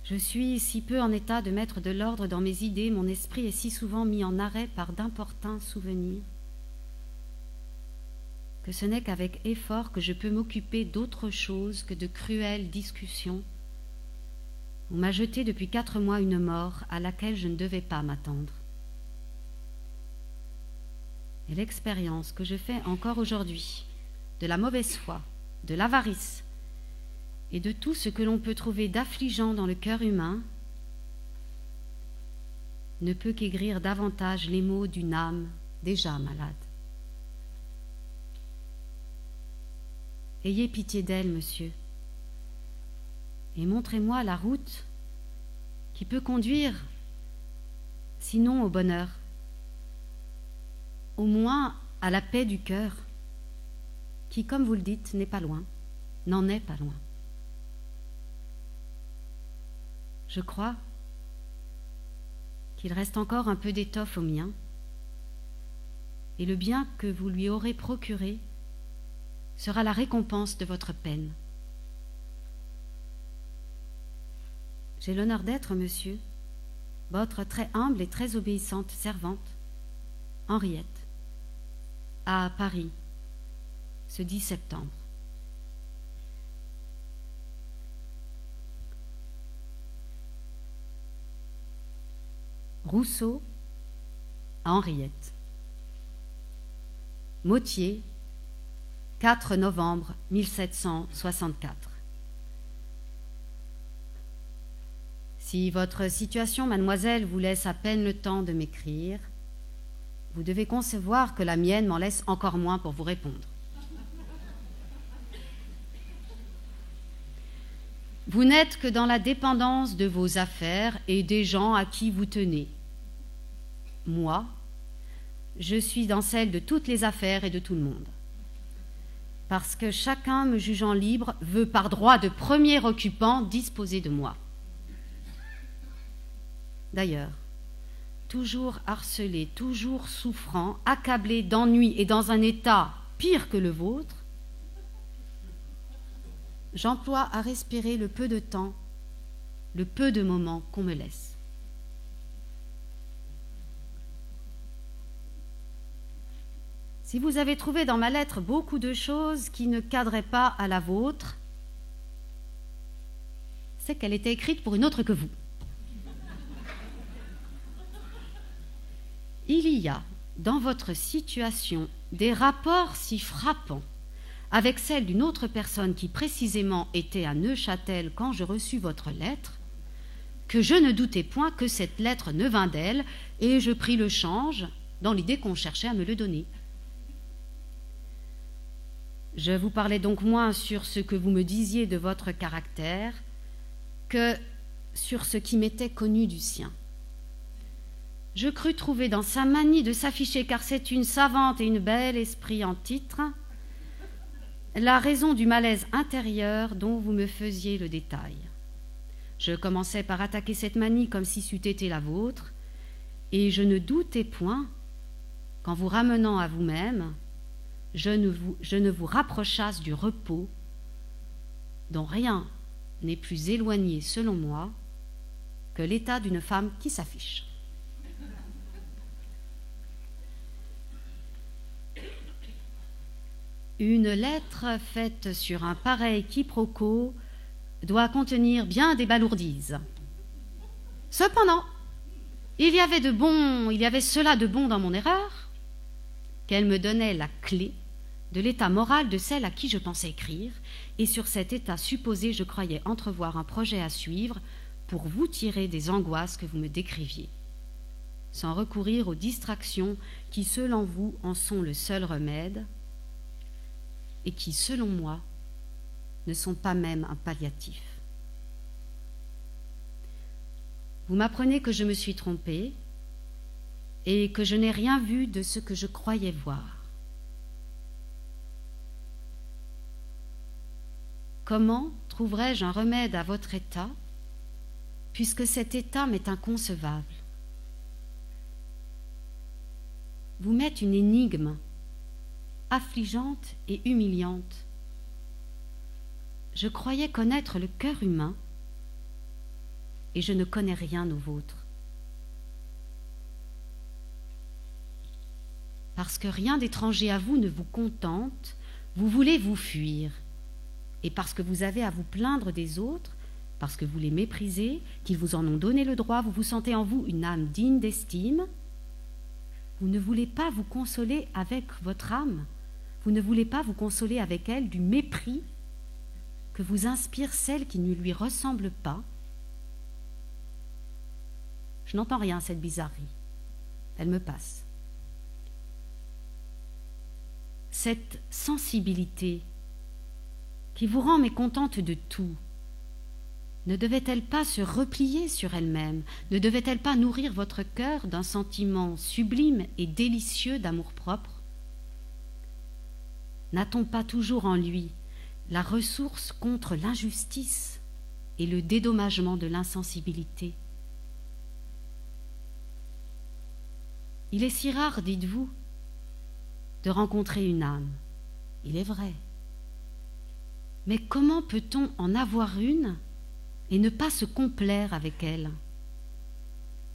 Je suis si peu en état de mettre de l'ordre dans mes idées, mon esprit est si souvent mis en arrêt par d'importuns souvenirs. que ce n'est qu'avec effort que je peux m'occuper d'autre chose que de cruelles discussions. On m'a jeté depuis 4 mois une mort à laquelle je ne devais pas m'attendre. Et l'expérience que je fais encore aujourd'hui de la mauvaise foi, de l'avarice et de tout ce que l'on peut trouver d'affligeant dans le cœur humain ne peut qu'aigrir davantage les maux d'une âme déjà malade. Ayez pitié d'elle, monsieur, et montrez-moi la route qui peut conduire, sinon au bonheur, au moins à la paix du cœur, qui, comme vous le dites, n'est pas loin, n'en est pas loin. Je crois qu'il reste encore un peu d'étoffe au mien, et le bien que vous lui aurez procuré sera la récompense de votre peine. J'ai l'honneur d'être, monsieur, votre très humble et très obéissante servante, Henriette, à Paris, ce 10 septembre. Rousseau à Henriette. Motier, 4 novembre 1764. Si votre situation, mademoiselle, vous laisse à peine le temps de m'écrire, vous devez concevoir que la mienne m'en laisse encore moins pour vous répondre. Vous n'êtes que dans la dépendance de vos affaires et des gens à qui vous tenez. Moi, je suis dans celle de toutes les affaires et de tout le monde. Parce que chacun, me jugeant libre, veut par droit de premier occupant disposer de moi. D'ailleurs, toujours harcelé, toujours souffrant, accablé d'ennui et dans un état pire que le vôtre, j'emploie à respirer le peu de temps, le peu de moments qu'on me laisse. Si vous avez trouvé dans ma lettre beaucoup de choses qui ne cadraient pas à la vôtre, c'est qu'elle était écrite pour une autre que vous. Il y a dans votre situation des rapports si frappants avec celle d'une autre personne qui précisément était à Neuchâtel quand je reçus votre lettre, que je ne doutais point que cette lettre ne vînt d'elle, et je pris le change dans l'idée qu'on cherchait à me le donner. Je vous parlais donc moins sur ce que vous me disiez de votre caractère que sur ce qui m'était connu du sien. Je crus trouver dans sa manie de s'afficher, car c'est une savante et une belle esprit en titre, la raison du malaise intérieur dont vous me faisiez le détail. Je commençais par attaquer cette manie comme si c'eût été la vôtre, et je ne doutais point qu'en vous ramenant à vous-même, je ne vous rapprochasse du repos, dont rien n'est plus éloigné, selon moi, que l'état d'une femme qui s'affiche. Une lettre faite sur un pareil quiproquo doit contenir bien des balourdises. Cependant, il y avait cela de bon dans mon erreur, qu'elle me donnait la clé de l'état moral de celle à qui je pensais écrire, et sur cet état supposé, je croyais entrevoir un projet à suivre pour vous tirer des angoisses que vous me décriviez, sans recourir aux distractions qui, selon vous, en sont le seul remède, et qui, selon moi, ne sont pas même un palliatif. Vous m'apprenez que je me suis trompée et que je n'ai rien vu de ce que je croyais voir. Comment trouverais-je un remède à votre état, puisque cet état m'est inconcevable? Vous m'êtes une énigme affligeante et humiliante. Je croyais connaître le cœur humain, et je ne connais rien au vôtre. Parce que rien d'étranger à vous ne vous contente, vous voulez vous fuir. Et parce que vous avez à vous plaindre des autres, parce que vous les méprisez, qu'ils vous en ont donné le droit, vous vous sentez en vous une âme digne d'estime, vous ne voulez pas vous consoler avec votre âme, vous ne voulez pas vous consoler avec elle du mépris que vous inspire celle qui ne lui ressemble pas. Je n'entends rien à cette bizarrerie, elle me passe. Cette sensibilité qui vous rend mécontente de tout, ne devait-elle pas se replier sur elle-même? Ne devait-elle pas nourrir votre cœur d'un sentiment sublime et délicieux d'amour-propre? N'a-t-on pas toujours en lui la ressource contre l'injustice et le dédommagement de l'insensibilité? Il est si rare, dites-vous, de rencontrer une âme. Il est vrai. Mais comment peut-on en avoir une et ne pas se complaire avec elle?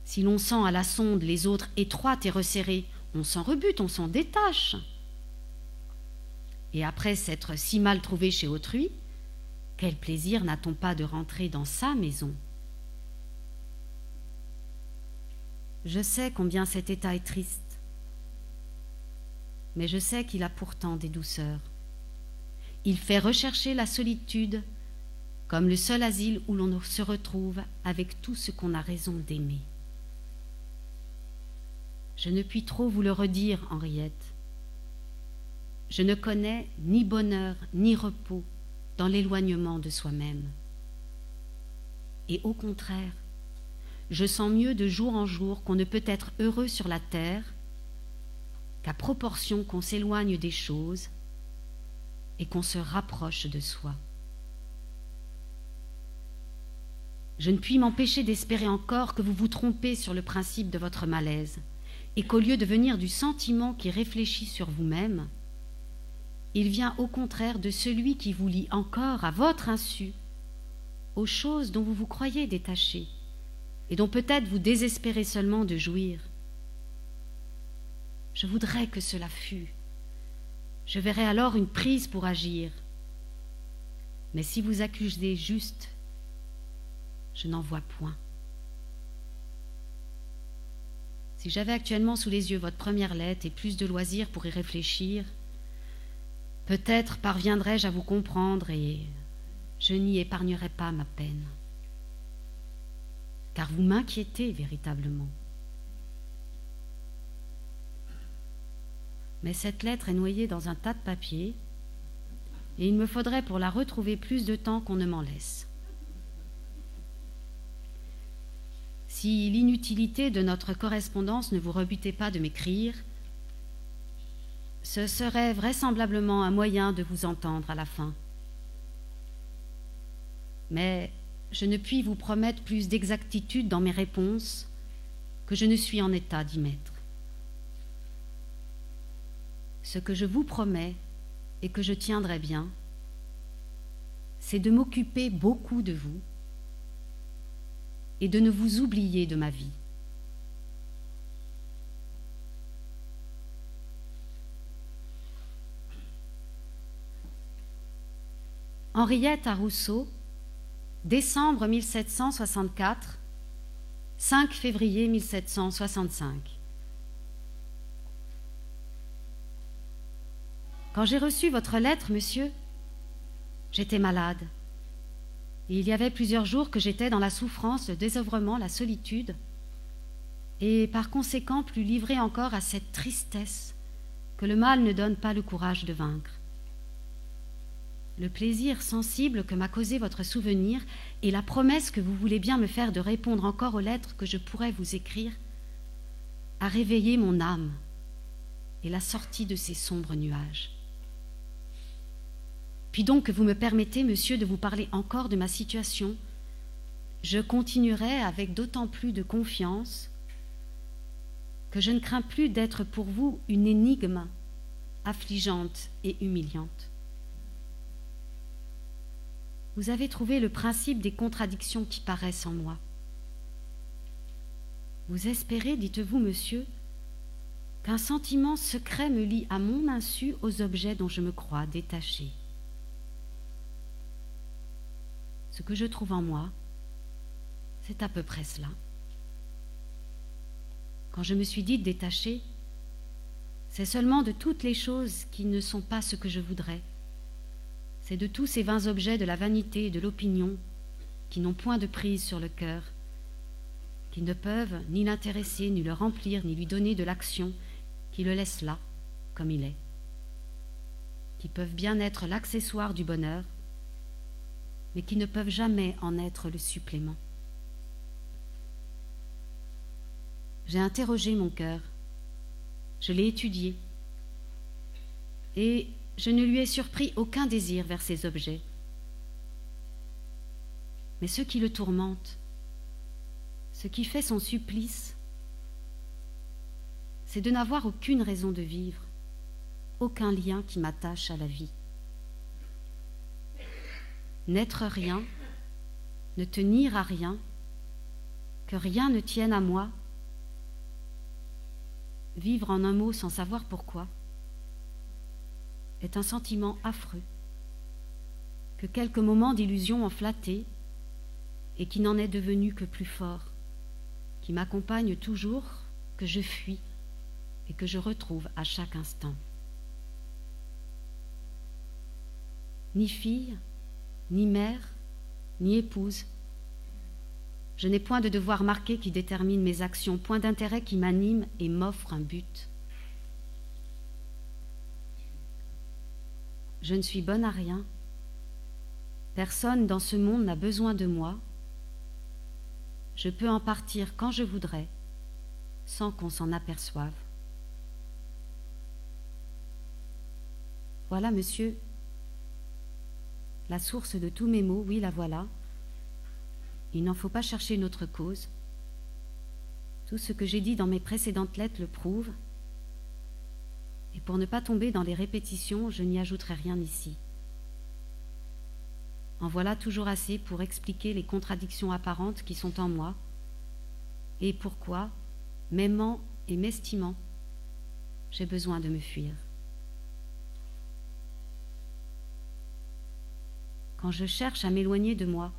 Si l'on sent à la sonde les autres étroites et resserrées, on s'en rebute, on s'en détache. Et après s'être si mal trouvé chez autrui, quel plaisir n'a-t-on pas de rentrer dans sa maison? Je sais combien cet état est triste, mais je sais qu'il a pourtant des douceurs. Il fait rechercher la solitude comme le seul asile où l'on se retrouve avec tout ce qu'on a raison d'aimer. Je ne puis trop vous le redire, Henriette. Je ne connais ni bonheur ni repos dans l'éloignement de soi-même. Et au contraire, je sens mieux de jour en jour qu'on ne peut être heureux sur la terre qu'à proportion qu'on s'éloigne des choses et qu'on se rapproche de soi. Je ne puis m'empêcher d'espérer encore que vous vous trompez sur le principe de votre malaise et qu'au lieu de venir du sentiment qui réfléchit sur vous-même, il vient au contraire de celui qui vous lie encore à votre insu aux choses dont vous vous croyez détaché et dont peut-être vous désespérez seulement de jouir. Je voudrais que cela fût. Je verrais alors une prise pour agir. Mais si vous accusez juste, je n'en vois point. Si j'avais actuellement sous les yeux votre première lettre et plus de loisirs pour y réfléchir, peut-être parviendrais-je à vous comprendre et je n'y épargnerais pas ma peine. Car vous m'inquiétez véritablement. Mais cette lettre est noyée dans un tas de papier et il me faudrait pour la retrouver plus de temps qu'on ne m'en laisse. Si l'inutilité de notre correspondance ne vous rebutait pas de m'écrire, ce serait vraisemblablement un moyen de vous entendre à la fin. Mais je ne puis vous promettre plus d'exactitude dans mes réponses que je ne suis en état d'y mettre. Ce que je vous promets et que je tiendrai bien, c'est de m'occuper beaucoup de vous et de ne vous oublier de ma vie. Henriette à Rousseau, décembre 1764, 5 février 1765. Quand j'ai reçu votre lettre, monsieur, j'étais malade. Et il y avait plusieurs jours que j'étais dans la souffrance, le désœuvrement, la solitude, et par conséquent plus livrée encore à cette tristesse que le mal ne donne pas le courage de vaincre. Le plaisir sensible que m'a causé votre souvenir et la promesse que vous voulez bien me faire de répondre encore aux lettres que je pourrais vous écrire a réveillé mon âme et l'a sortie de ces sombres nuages. Puis donc que vous me permettez, monsieur, de vous parler encore de ma situation, je continuerai avec d'autant plus de confiance que je ne crains plus d'être pour vous une énigme affligeante et humiliante. Vous avez trouvé le principe des contradictions qui paraissent en moi. Vous espérez, dites-vous, monsieur, qu'un sentiment secret me lie à mon insu aux objets dont je me crois détachée. Ce que je trouve en moi, c'est à peu près cela. Quand je me suis dite détachée, c'est seulement de toutes les choses qui ne sont pas ce que je voudrais. C'est de tous ces vains objets de la vanité et de l'opinion qui n'ont point de prise sur le cœur, qui ne peuvent ni l'intéresser, ni le remplir, ni lui donner de l'action, qui le laissent là, comme il est, qui peuvent bien être l'accessoire du bonheur, mais qui ne peuvent jamais en être le supplément. J'ai interrogé mon cœur, je l'ai étudié, et je ne lui ai surpris aucun désir vers ces objets. Mais ce qui le tourmente, ce qui fait son supplice, c'est de n'avoir aucune raison de vivre, aucun lien qui m'attache à la vie. N'être rien, ne tenir à rien, que rien ne tienne à moi, vivre en un mot sans savoir pourquoi, est un sentiment affreux, que quelques moments d'illusion ont flatté et qui n'en est devenu que plus fort, qui m'accompagne toujours, que je fuis et que je retrouve à chaque instant. Ni fille, ni mère, ni épouse, je n'ai point de devoir marqué qui détermine mes actions, point d'intérêt qui m'anime et m'offre un but. Je ne suis bonne à rien. Personne dans ce monde n'a besoin de moi. Je peux en partir quand je voudrais, sans qu'on s'en aperçoive. Voilà, monsieur, la source de tous mes maux, oui, la voilà. Il n'en faut pas chercher une autre cause. Tout ce que j'ai dit dans mes précédentes lettres le prouve. Et pour ne pas tomber dans les répétitions, je n'y ajouterai rien ici. En voilà toujours assez pour expliquer les contradictions apparentes qui sont en moi et pourquoi, m'aimant et m'estimant, j'ai besoin de me fuir. Quand je cherche à m'éloigner de moi,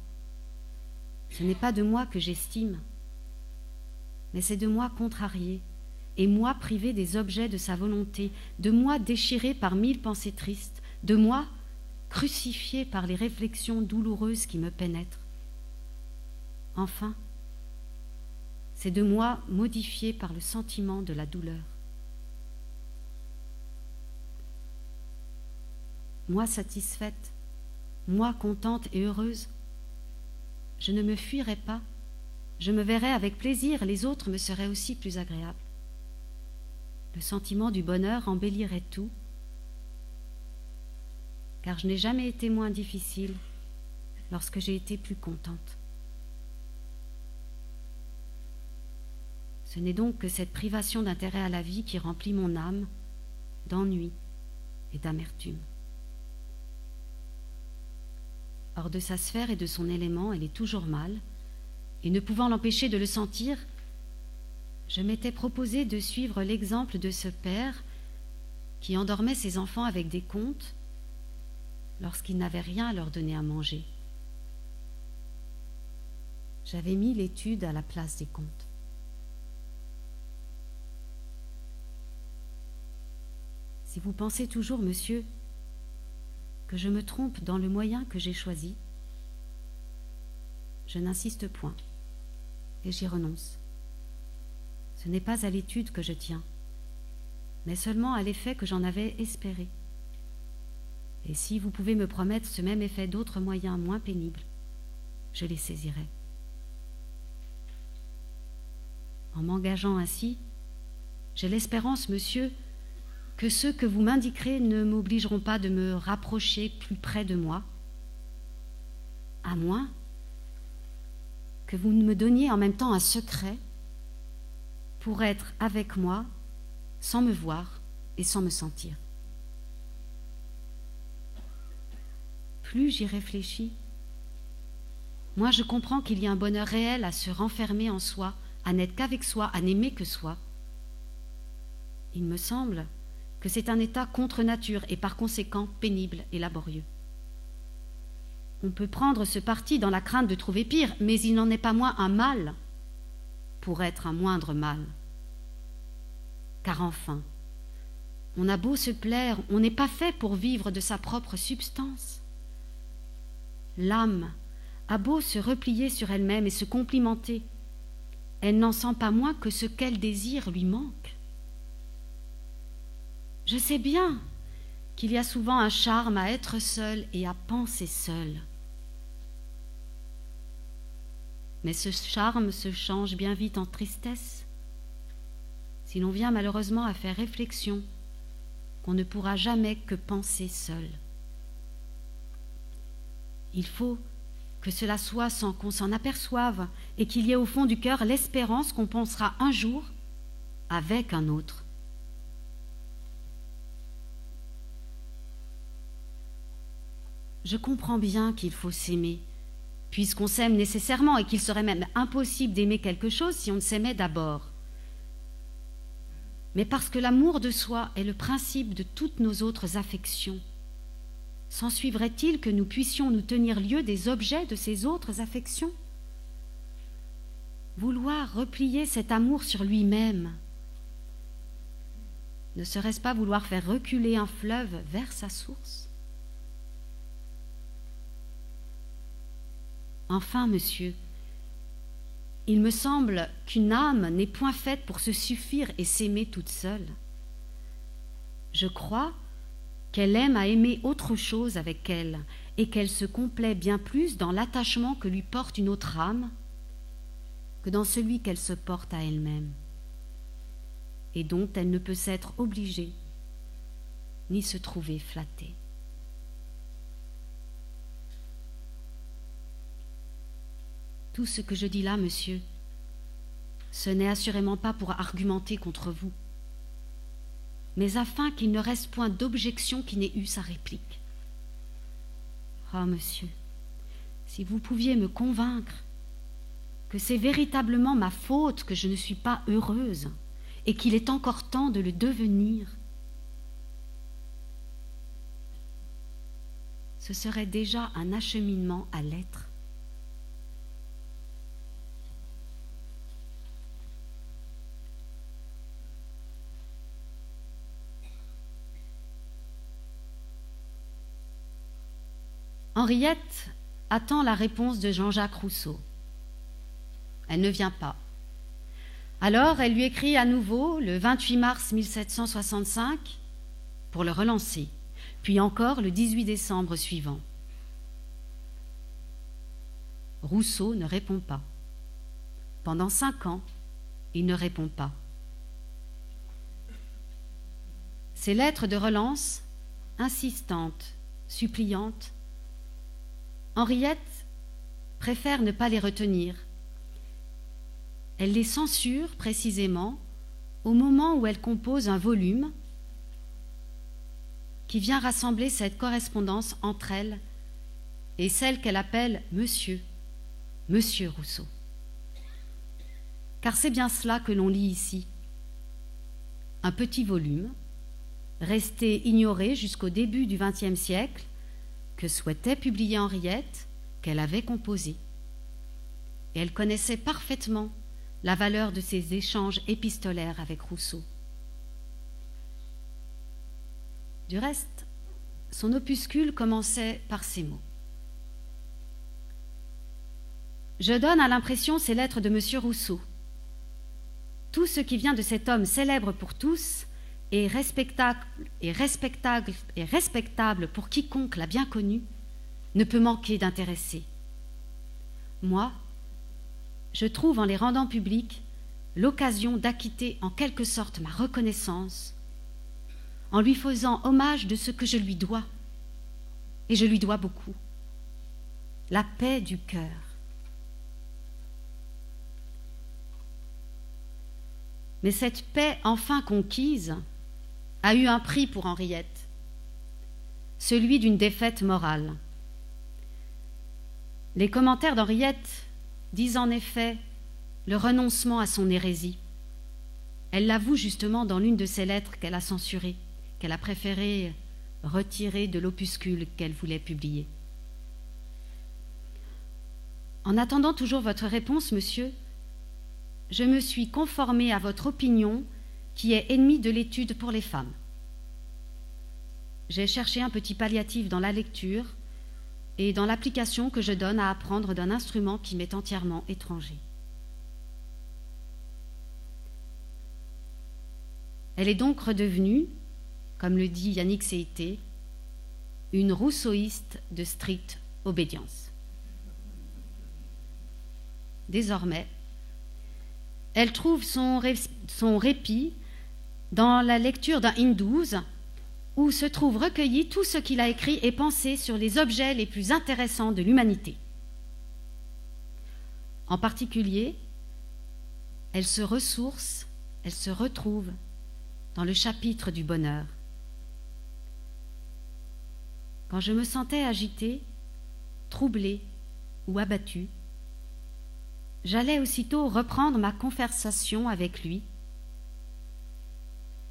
ce n'est pas de moi que j'estime, mais c'est de moi contrarié, et moi privé des objets de sa volonté, de moi déchiré par 1000 pensées tristes, de moi crucifié par les réflexions douloureuses qui me pénètrent. Enfin, c'est de moi modifié par le sentiment de la douleur. Moi satisfaite, moi contente et heureuse, je ne me fuirai pas, je me verrai avec plaisir, les autres me seraient aussi plus agréables. Le sentiment du bonheur embellirait tout, car je n'ai jamais été moins difficile lorsque j'ai été plus contente. Ce n'est donc que cette privation d'intérêt à la vie qui remplit mon âme d'ennui et d'amertume. Hors de sa sphère et de son élément, elle est toujours mal, et ne pouvant l'empêcher de le sentir, je m'étais proposé de suivre l'exemple de ce père qui endormait ses enfants avec des contes lorsqu'il n'avait rien à leur donner à manger. J'avais mis l'étude à la place des contes. Si vous pensez toujours, monsieur, que je me trompe dans le moyen que j'ai choisi, je n'insiste point et j'y renonce. Ce n'est pas à l'étude que je tiens, mais seulement à l'effet que j'en avais espéré. Et si vous pouvez me promettre ce même effet d'autres moyens moins pénibles, je les saisirai. En m'engageant ainsi, j'ai l'espérance, monsieur, que ceux que vous m'indiquerez ne m'obligeront pas de me rapprocher plus près de moi, à moins que vous me donniez en même temps un secret pour être avec moi sans me voir et sans me sentir. Plus j'y réfléchis, moins je comprends qu'il y a un bonheur réel à se renfermer en soi, à n'être qu'avec soi, à n'aimer que soi. Il me semble que c'est un état contre nature et par conséquent pénible et laborieux. On peut prendre ce parti dans la crainte de trouver pire, mais il n'en est pas moins un mal pour être un moindre mal. Car enfin, on a beau se plaire, on n'est pas fait pour vivre de sa propre substance. L'âme a beau se replier sur elle-même et se complimenter, elle n'en sent pas moins que ce qu'elle désire lui manque. Je sais bien qu'il y a souvent un charme à être seul et à penser seul. Mais ce charme se change bien vite en tristesse si l'on vient malheureusement à faire réflexion qu'on ne pourra jamais que penser seul. Il faut que cela soit sans qu'on s'en aperçoive et qu'il y ait au fond du cœur l'espérance qu'on pensera un jour avec un autre. Je comprends bien qu'il faut s'aimer, puisqu'on s'aime nécessairement et qu'il serait même impossible d'aimer quelque chose si on ne s'aimait d'abord. Mais parce que l'amour de soi est le principe de toutes nos autres affections, s'ensuivrait-il que nous puissions nous tenir lieu des objets de ces autres affections? Vouloir replier cet amour sur lui-même, ne serait-ce pas vouloir faire reculer un fleuve vers sa source? Enfin, monsieur, il me semble qu'une âme n'est point faite pour se suffire et s'aimer toute seule. Je crois qu'elle aime à aimer autre chose avec elle et qu'elle se complaît bien plus dans l'attachement que lui porte une autre âme que dans celui qu'elle se porte à elle-même et dont elle ne peut s'être obligée ni se trouver flattée. Tout ce que je dis là, monsieur, ce n'est assurément pas pour argumenter contre vous, mais afin qu'il ne reste point d'objection qui n'ait eu sa réplique. Ah, monsieur, si vous pouviez me convaincre que c'est véritablement ma faute que je ne suis pas heureuse et qu'il est encore temps de le devenir, ce serait déjà un acheminement à l'être. Henriette attend la réponse de Jean-Jacques Rousseau. Elle ne vient pas. Alors elle lui écrit à nouveau le 28 mars 1765 pour le relancer, puis encore le 18 décembre suivant. Rousseau ne répond pas. Pendant 5 ans, il ne répond pas. Ces lettres de relance, insistantes, suppliantes, Henriette préfère ne pas les retenir. Elle les censure précisément au moment où elle compose un volume qui vient rassembler cette correspondance entre elle et celle qu'elle appelle Monsieur Rousseau. Car c'est bien cela que l'on lit ici. Un petit volume, resté ignoré jusqu'au début du XXe siècle, que souhaitait publier Henriette, qu'elle avait composé. Et elle connaissait parfaitement la valeur de ses échanges épistolaires avec Rousseau. Du reste, son opuscule commençait par ces mots. Je donne à l'impression ces lettres de M. Rousseau. Tout ce qui vient de cet homme célèbre pour tous et respectable pour quiconque l'a bien connu, ne peut manquer d'intéresser. Moi, je trouve en les rendant publics l'occasion d'acquitter en quelque sorte ma reconnaissance en lui faisant hommage de ce que je lui dois, et je lui dois beaucoup, la paix du cœur. Mais cette paix enfin conquise a eu un prix pour Henriette, celui d'une défaite morale. Les commentaires d'Henriette disent en effet le renoncement à son hérésie. Elle l'avoue justement dans l'une de ses lettres qu'elle a censurées, qu'elle a préféré retirer de l'opuscule qu'elle voulait publier. En attendant toujours votre réponse, monsieur, je me suis conformée à votre opinion qui est ennemie de l'étude pour les femmes. J'ai cherché un petit palliatif dans la lecture et dans l'application que je donne à apprendre d'un instrument qui m'est entièrement étranger. Elle est donc redevenue, comme le dit Yannick Seité, une rousseauiste de stricte obédience. Désormais, elle trouve son répit dans la lecture d'un Hindouze où se trouve recueilli tout ce qu'il a écrit et pensé sur les objets les plus intéressants de l'humanité. En particulier, elle se ressource, elle se retrouve dans le chapitre du bonheur. Quand je me sentais agitée, troublée ou abattue, j'allais aussitôt reprendre ma conversation avec lui,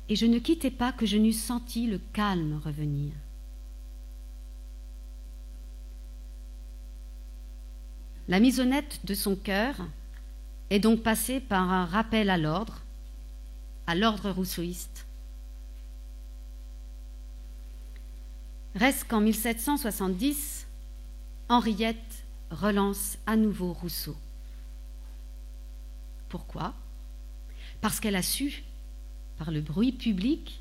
et je ne quittais pas que je n'eusse senti le calme revenir. La mise au net de son cœur est donc passée par un rappel à l'ordre rousseauiste. Reste qu'en 1770, Henriette relance à nouveau Rousseau. Pourquoi ? Parce qu'elle a su, par le bruit public,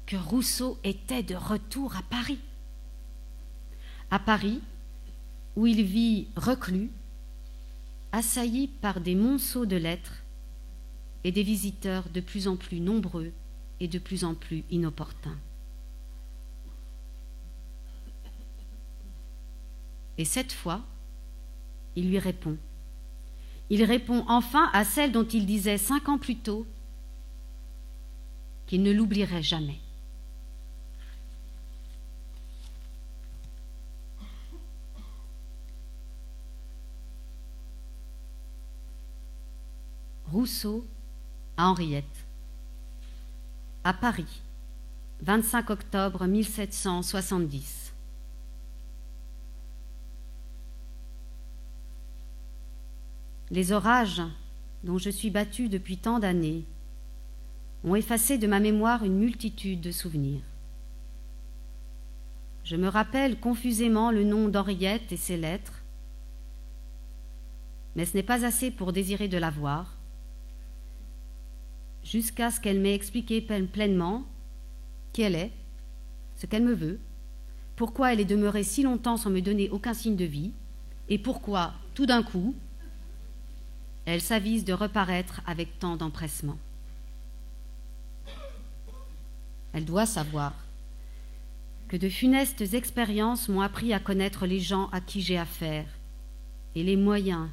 que Rousseau était de retour à Paris. À Paris, où il vit reclus, assailli par des monceaux de lettres et des visiteurs de plus en plus nombreux et de plus en plus inopportuns. Et cette fois, il lui répond. Il répond enfin à celle dont il disait 5 ans plus tôt qu'il ne l'oublierait jamais. Rousseau à Henriette. À Paris, 25 octobre 1770. Les orages dont je suis battue depuis tant d'années ont effacé de ma mémoire une multitude de souvenirs. Je me rappelle confusément le nom d'Henriette et ses lettres, mais ce n'est pas assez pour désirer de la voir, jusqu'à ce qu'elle m'ait expliqué pleinement qui elle est, ce qu'elle me veut, pourquoi elle est demeurée si longtemps sans me donner aucun signe de vie, et pourquoi, tout d'un coup, elle s'avise de reparaître avec tant d'empressement. Elle doit savoir que de funestes expériences m'ont appris à connaître les gens à qui j'ai affaire et les moyens,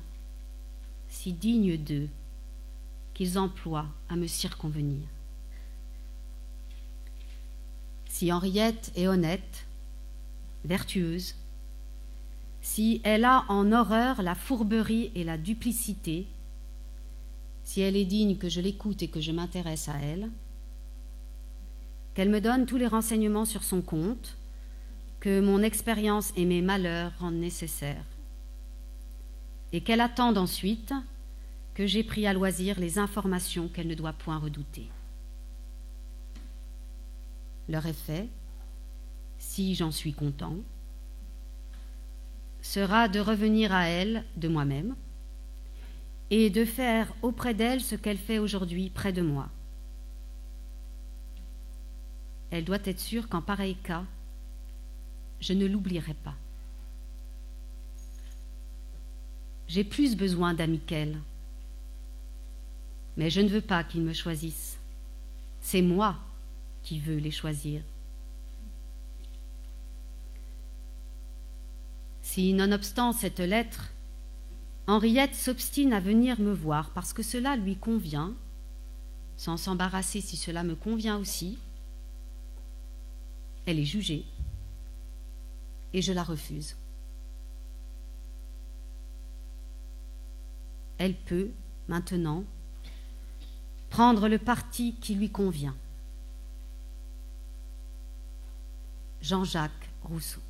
si dignes d'eux, qu'ils emploient à me circonvenir. Si Henriette est honnête, vertueuse, si elle a en horreur la fourberie et la duplicité, si elle est digne que je l'écoute et que je m'intéresse à elle, qu'elle me donne tous les renseignements sur son compte, que mon expérience et mes malheurs rendent nécessaires, et qu'elle attende ensuite que j'ai pris à loisir les informations qu'elle ne doit point redouter. Leur effet, si j'en suis content, sera de revenir à elle de moi-même et de faire auprès d'elle ce qu'elle fait aujourd'hui près de moi. Elle doit être sûre qu'en pareil cas, je ne l'oublierai pas. J'ai plus besoin d'amis qu'elle, mais je ne veux pas qu'ils me choisissent. C'est moi qui veux les choisir. Si, nonobstant cette lettre, Henriette s'obstine à venir me voir parce que cela lui convient, sans s'embarrasser si cela me convient aussi, elle est jugée et je la refuse. Elle peut, maintenant, prendre le parti qui lui convient. Jean-Jacques Rousseau.